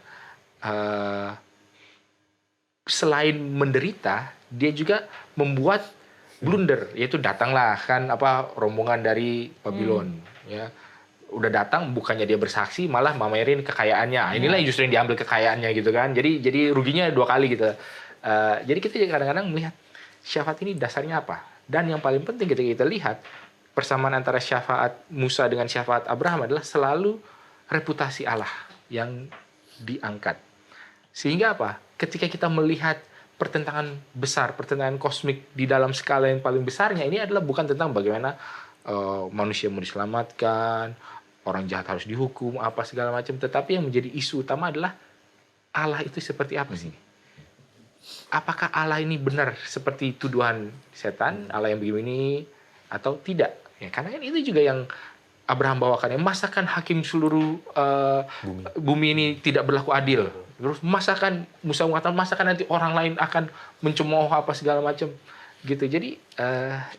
B: selain menderita, dia juga membuat blunder, yaitu datanglah kan rombongan dari Babylon ya. Udah datang, bukannya dia bersaksi, malah mamerin kekayaannya. Inilah justru yang diambil kekayaannya gitu kan. Jadi ruginya 2 kali gitu. Jadi kita kadang-kadang melihat syafaat ini dasarnya apa. Dan yang paling penting ketika kita lihat persamaan antara syafaat Musa dengan syafaat Abraham adalah selalu reputasi Allah yang diangkat. Sehingga apa? Ketika kita melihat pertentangan besar, pertentangan kosmik di dalam skala yang paling besarnya, ini adalah bukan tentang bagaimana manusia mau diselamatkan, orang jahat harus dihukum, apa segala macam. Tetapi yang menjadi isu utama adalah Allah itu seperti apa sih? Apakah Allah ini benar seperti tuduhan setan, Allah yang begini, atau tidak? Ya, karena kan itu juga yang Abraham bawakan. Ya, masakan hakim seluruh bumi ini tidak berlaku adil. Terus masakan Musa mengatakan masakan nanti orang lain akan mencemooh apa segala macam. Gitu. Jadi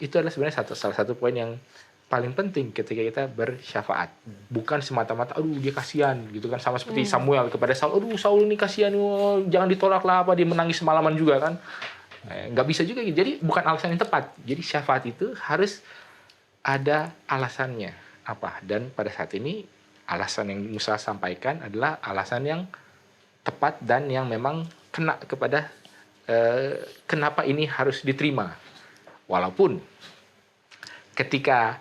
B: itu adalah sebenarnya salah satu poin yang paling penting ketika kita bersyafaat. Bukan semata-mata aduh dia kasihan gitu kan, sama seperti Samuel kepada Saul, aduh Saul ini kasihan, jangan ditolak lah dia menangis semalaman juga kan. Nggak bisa juga gitu. Jadi bukan alasan yang tepat. Jadi syafaat itu harus ada alasannya apa, dan pada saat ini alasan yang Musa sampaikan adalah alasan yang tepat dan yang memang kena kepada kenapa ini harus diterima. Walaupun ketika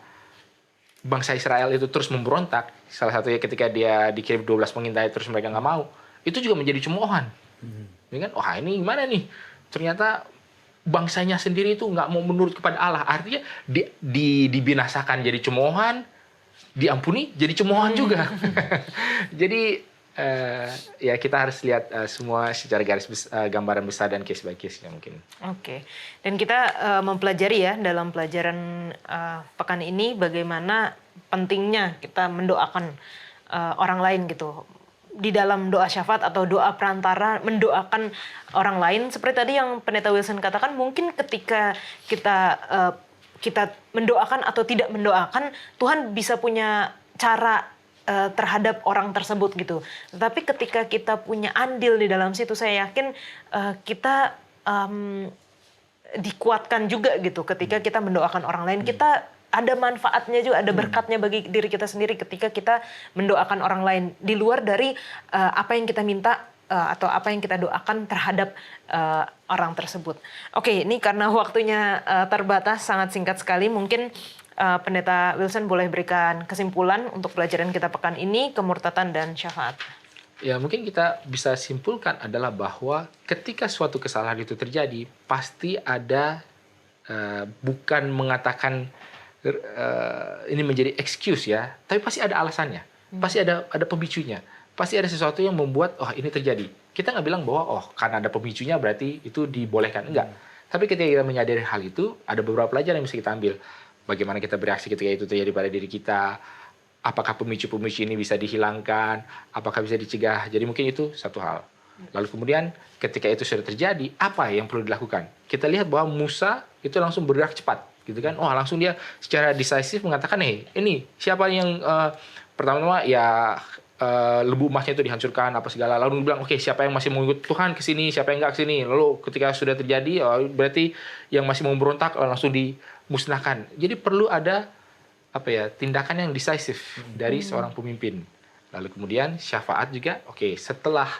B: bangsa Israel itu terus memberontak, salah satunya ketika dia dikirim 12 pengintai terus mereka nggak mau, itu juga menjadi cemoohan. Ya kan? Wah ini gimana nih? Ternyata bangsanya sendiri itu nggak mau menurut kepada Allah. Artinya dibinasakan jadi cemoohan, diampuni jadi cemoohan juga. Jadi ya kita harus lihat semua secara gambaran besar dan case by case-nya mungkin.
A: Oke. Dan kita mempelajari ya dalam pelajaran pekan ini bagaimana pentingnya kita mendoakan orang lain gitu. Di dalam doa syafaat atau doa perantara mendoakan orang lain, seperti tadi yang Pendeta Wilson katakan, mungkin ketika kita mendoakan atau tidak mendoakan, Tuhan bisa punya cara terhadap orang tersebut gitu. Tetapi ketika kita punya andil di dalam situ, saya yakin kita dikuatkan juga gitu. Ketika kita mendoakan orang lain, kita ada manfaatnya juga, ada berkatnya bagi diri kita sendiri ketika kita mendoakan orang lain di luar dari apa yang kita minta atau apa yang kita doakan terhadap orang tersebut. Oke, ini karena waktunya terbatas, sangat singkat sekali. Mungkin Pendeta Wilson boleh berikan kesimpulan untuk pelajaran kita pekan ini, kemurtatan dan syafaat.
B: Ya, mungkin kita bisa simpulkan adalah bahwa ketika suatu kesalahan itu terjadi, pasti ada bukan mengatakan ini menjadi excuse ya, tapi pasti ada alasannya, pasti ada pemicunya, pasti ada sesuatu yang membuat ini terjadi. Kita nggak bilang bahwa karena ada pemicunya berarti itu dibolehkan, enggak. Tapi ketika kita menyadari hal itu, ada beberapa pelajaran yang bisa kita ambil. Bagaimana kita bereaksi ketika itu terjadi pada diri kita, apakah pemicu-pemicu ini bisa dihilangkan, apakah bisa dicegah. Jadi mungkin itu satu hal. Lalu kemudian ketika itu sudah terjadi, apa yang perlu dilakukan? Kita lihat bahwa Musa itu langsung bergerak cepat, gitu kan? Oh, langsung dia secara decisive mengatakan, ini siapa yang pertama-tama ya lembu emasnya itu dihancurkan apa segala. Lalu dia bilang, oke, siapa yang masih mengikut Tuhan ke sini, siapa yang enggak ke sini. Lalu ketika sudah terjadi, berarti yang masih mau berontak langsung dimusnahkan. Jadi perlu ada tindakan yang decisive dari seorang pemimpin. Lalu kemudian syafaat juga, oke, setelah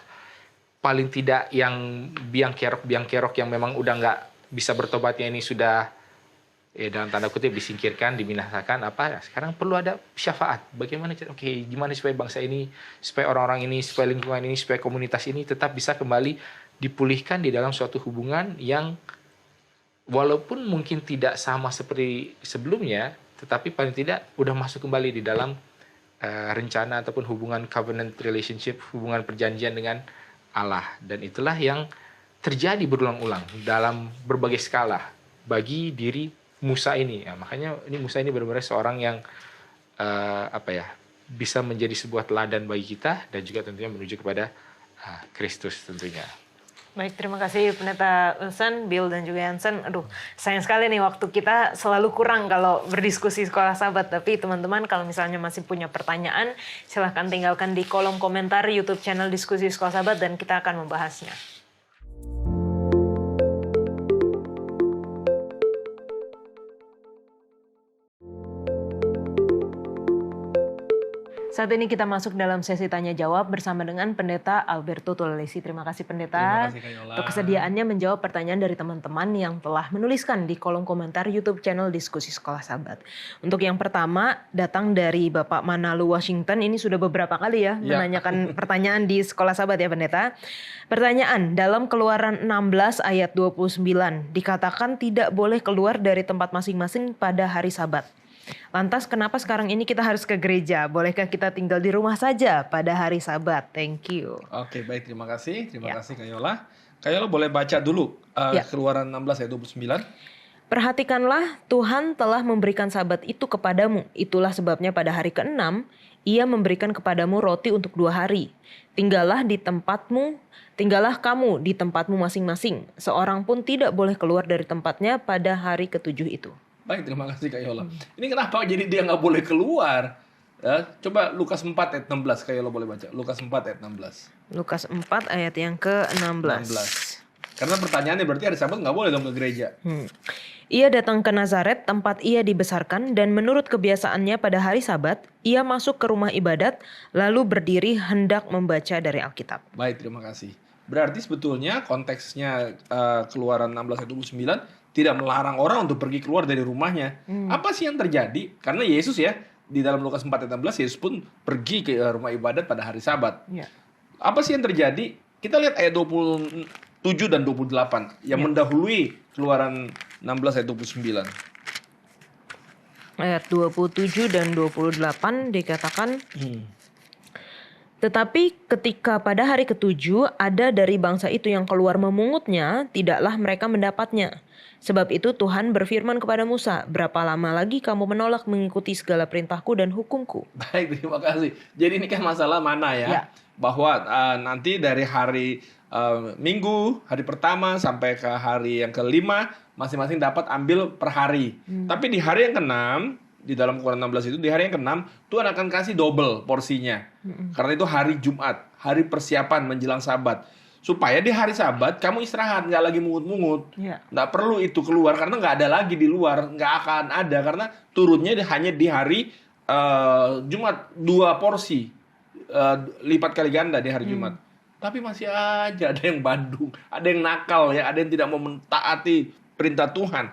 B: paling tidak yang biang kerok yang memang udah nggak bisa bertobatnya ini sudah dalam tanda kutip disingkirkan, dibinasakan, sekarang perlu ada syafaat. Bagaimana gimana supaya bangsa ini, supaya orang-orang ini, supaya lingkungan ini, supaya komunitas ini tetap bisa kembali dipulihkan di dalam suatu hubungan yang walaupun mungkin tidak sama seperti sebelumnya, tetapi paling tidak udah masuk kembali di dalam rencana ataupun hubungan covenant relationship, hubungan perjanjian dengan Allah. Dan itulah yang terjadi berulang-ulang dalam berbagai skala bagi diri Musa ini. Makanya Musa ini benar-benar seorang yang bisa menjadi sebuah teladan bagi kita dan juga tentunya menuju kepada Kristus tentunya.
A: Baik, terima kasih Pendeta Wilson, Bill dan juga Hansen. Sayang sekali nih waktu kita selalu kurang kalau berdiskusi Sekolah Sabat. Tapi teman-teman kalau misalnya masih punya pertanyaan, silahkan tinggalkan di kolom komentar YouTube channel Diskusi Sekolah Sabat dan kita akan membahasnya. Saat ini kita masuk dalam sesi tanya jawab bersama dengan Pendeta Alberto Tulelesi. Terima kasih Pendeta untuk kesediaannya menjawab pertanyaan dari teman-teman yang telah menuliskan di kolom komentar YouTube channel Diskusi Sekolah Sabat. Untuk yang pertama datang dari Bapak Manalu Washington. Ini sudah beberapa kali menanyakan pertanyaan di Sekolah Sabat ya Pendeta. Pertanyaan, dalam Keluaran 16 ayat 29 dikatakan tidak boleh keluar dari tempat masing-masing pada hari Sabat. Lantas kenapa sekarang ini kita harus ke gereja? Bolehkah kita tinggal di rumah saja pada hari Sabat? Thank you.
F: Oke, baik, terima kasih. Terima kasih Kak Yola. Kak Yola boleh baca dulu Keluaran 16 ayat 29.
A: Perhatikanlah, Tuhan telah memberikan Sabat itu kepadamu. Itulah sebabnya pada hari ke-6 Ia memberikan kepadamu roti untuk 2 hari. Tinggallah kamu di tempatmu masing-masing. Seorang pun tidak boleh keluar dari tempatnya pada hari ke-7 itu.
F: Baik, terima kasih Kak Yola. Ini kenapa jadi dia nggak boleh keluar? Coba Lukas 4 ayat 16, Kak Yola boleh baca. Lukas 4 ayat 16.
A: Lukas 4 ayat yang ke-16.
F: Karena pertanyaannya berarti hari Sabat nggak boleh dong ke gereja.
A: Ia datang ke Nazaret, tempat ia dibesarkan, dan menurut kebiasaannya pada hari Sabat, ia masuk ke rumah ibadat, lalu berdiri hendak membaca dari Alkitab.
F: Baik, terima kasih. Berarti sebetulnya konteksnya Keluaran 16 ayat 29 tidak melarang orang untuk pergi keluar dari rumahnya. Apa sih yang terjadi? Karena Yesus di dalam Lukas 4 ayat 16, Yesus pun pergi ke rumah ibadat pada hari Sabat. Apa sih yang terjadi? Kita lihat ayat 27 dan 28 yang mendahului Keluaran 16 ayat 29.
A: Ayat 27 dan 28 dikatakan, tetapi ketika pada hari ke-7 ada dari bangsa itu yang keluar memungutnya, tidaklah mereka mendapatnya. Sebab itu Tuhan berfirman kepada Musa, berapa lama lagi kamu menolak mengikuti segala perintahku dan hukumku?
F: Baik, terima kasih. Jadi ini kan masalah mana bahwa nanti dari hari Minggu, hari pertama sampai ke hari yang ke-5, masing-masing dapat ambil per hari. Tapi di hari yang ke-6, di dalam Keluaran 16 itu, di hari yang ke-6, Tuhan akan kasih double porsinya. Karena itu hari Jumat, hari persiapan menjelang Sabat. Supaya di hari Sabat kamu istirahat, nggak lagi mungut-mungut, nggak perlu itu keluar karena nggak ada lagi di luar, nggak akan ada karena turunnya hanya di hari Jumat 2 porsi lipat kali ganda di hari Jumat. Tapi masih aja ada yang bandung, ada yang nakal ada yang tidak mau mentaati perintah Tuhan.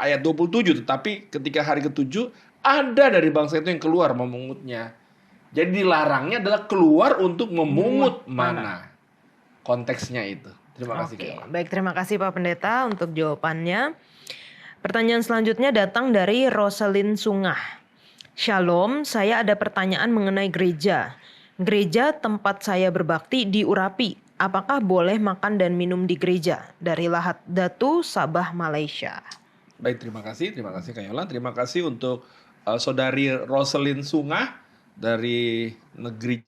F: Ayat 27, tetapi ketika hari ke-7 ada dari bangsa itu yang keluar memungutnya. Jadi dilarangnya adalah keluar untuk memungut mana. Konteksnya itu. Terima kasih.
A: Baik, terima kasih Pak Pendeta untuk jawabannya. Pertanyaan selanjutnya datang dari Rosalind Sungah. Shalom, saya ada pertanyaan mengenai gereja. Gereja tempat saya berbakti di Urapi. Apakah boleh makan dan minum di gereja? Dari Lahat Datu, Sabah, Malaysia.
F: Baik, terima kasih Kak Yola. Terima kasih untuk saudari Rosalind Sungah dari negeri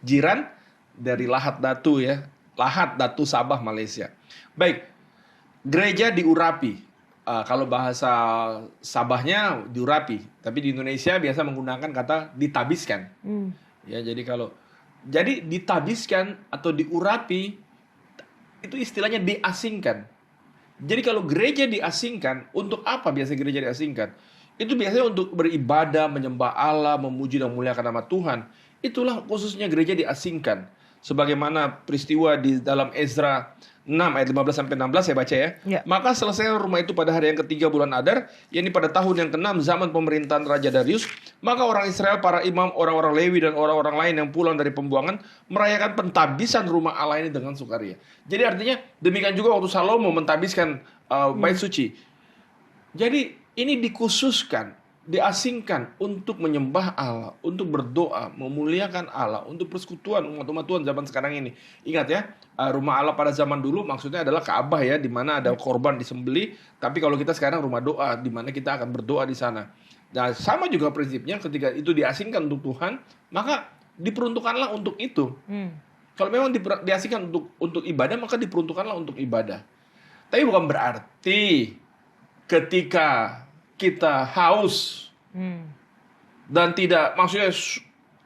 F: jiran. dari Lahad Datu ya. Lahad Datu Sabah, Malaysia. Baik, gereja di Urapi. Kalau bahasa Sabahnya di Urapi, tapi di Indonesia biasa menggunakan kata ditabiskan. Ya, jadi ditabiskan atau diurapi itu istilahnya diasingkan. Jadi kalau gereja diasingkan, untuk apa biasa gereja diasingkan? Itu biasanya untuk beribadah, menyembah Allah, memuji dan memuliakan nama Tuhan. Itulah khususnya gereja diasingkan. Sebagaimana peristiwa di dalam Ezra 6 ayat 15-16 saya baca ya.
A: Ya.
F: Maka selesai rumah itu pada hari yang ketiga bulan Adar, yakni pada tahun yang ke-6 zaman pemerintahan Raja Darius. Maka orang Israel, para imam, orang-orang Lewi dan orang-orang lain yang pulang dari pembuangan merayakan pentabisan rumah Allah ini dengan sukaria. Jadi artinya demikian juga waktu Salomo mentabiskan bait suci. Jadi ini dikhususkan, diasingkan untuk menyembah Allah, untuk berdoa, memuliakan Allah, untuk persekutuan umat-umat Tuhan zaman sekarang ini. Ingat ya, rumah Allah pada zaman dulu maksudnya adalah Ka'bah ya, di mana ada korban disembelih. Tapi kalau kita sekarang rumah doa, di mana kita akan berdoa di sana. Nah, sama juga prinsipnya ketika itu diasingkan untuk Tuhan, maka diperuntukkanlah untuk itu. Kalau memang diasingkan untuk ibadah, maka diperuntukkanlah untuk ibadah. Tapi bukan berarti ketika kita haus dan tidak, maksudnya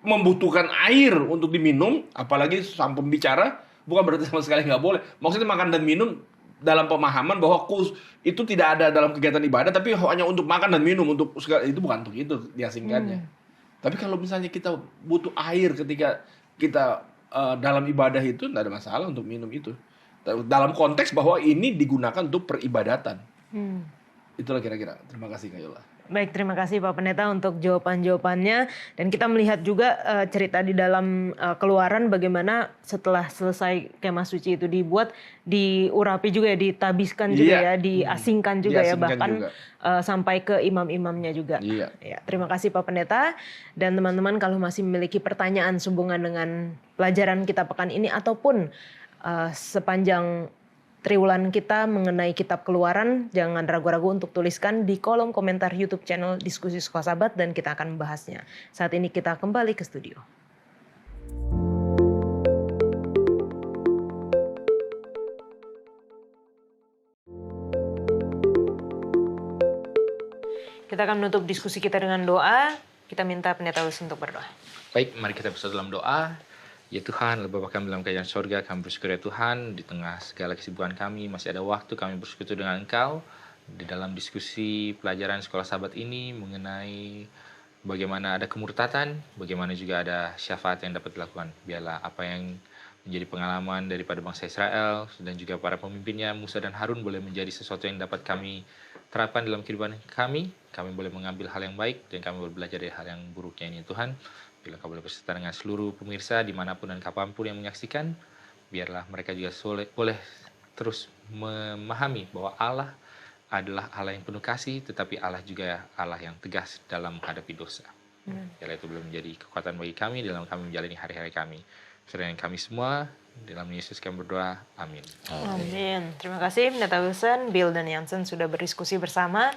F: membutuhkan air untuk diminum, apalagi sang pembicara, bukan berarti sama sekali nggak boleh. Maksudnya makan dan minum dalam pemahaman bahwa itu tidak ada dalam kegiatan ibadah, tapi hanya untuk makan dan minum, untuk itu bukan untuk itu diasingkannya. Tapi kalau misalnya kita butuh air ketika kita dalam ibadah itu, tidak ada masalah untuk minum itu. Dalam konteks bahwa ini digunakan untuk peribadatan. Itulah kira-kira. Terima kasih Kak Yola.
A: Baik, terima kasih Pak Pendeta untuk jawaban-jawabannya. Dan kita melihat juga cerita di dalam Keluaran bagaimana setelah selesai kemah suci itu dibuat, diurapi juga ya, ditabiskan juga ya, diasingkan juga ya, bahkan sampai ke imam-imamnya juga. Ya, terima kasih Pak Pendeta. Dan teman-teman kalau masih memiliki pertanyaan sehubungan dengan pelajaran kita pekan ini ataupun sepanjang triwulan kita mengenai kitab Keluaran, jangan ragu-ragu untuk tuliskan di kolom komentar YouTube channel Diskusi Sekolah Sabat dan kita akan membahasnya. Saat ini kita kembali ke studio. Kita akan menutup diskusi kita dengan doa. Kita minta Pendeta Wilson untuk berdoa.
B: Baik, mari kita bersatu dalam doa. Ya Tuhan, Bapa kami dalam kerajaan sorga, kami bersyukur ya Tuhan, di tengah segala kesibukan kami, masih ada waktu kami bersekutu dengan Engkau, di dalam diskusi pelajaran sekolah sahabat ini, mengenai bagaimana ada kemurtatan, bagaimana juga ada syafaat yang dapat dilakukan. Biarlah apa yang menjadi pengalaman daripada bangsa Israel, dan juga para pemimpinnya, Musa dan Harun, boleh menjadi sesuatu yang dapat kami terapkan dalam kehidupan kami boleh mengambil hal yang baik, dan kami boleh belajar dari hal yang buruknya ini Tuhan. Bila Kau boleh berserta dengan seluruh pemirsa dimanapun dan kapanpun yang menyaksikan, biarlah mereka juga boleh terus memahami bahwa Allah adalah Allah yang penuh kasih, tetapi Allah juga Allah yang tegas dalam menghadapi dosa. Biarlah itu boleh menjadi kekuatan bagi kami dalam kami menjalani hari-hari kami. Beserta dengan kami semua, dalam Yesus kami berdoa. Amin.
A: Amin. Terima kasih Pendeta Wilson, Bill dan Jansen sudah berdiskusi bersama.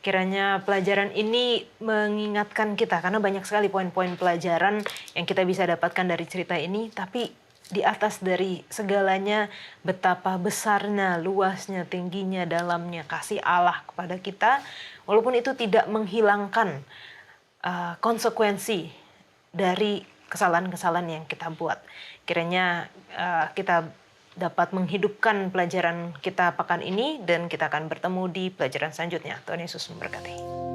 A: Kiranya pelajaran ini mengingatkan kita, karena banyak sekali poin-poin pelajaran yang kita bisa dapatkan dari cerita ini, tapi di atas dari segalanya betapa besarnya, luasnya, tingginya, dalamnya kasih Allah kepada kita, walaupun itu tidak menghilangkan konsekuensi dari kesalahan-kesalahan yang kita buat. Kiranya kita dapat menghidupkan pelajaran kita pekan ini, dan kita akan bertemu di pelajaran selanjutnya. Tuhan Yesus memberkati.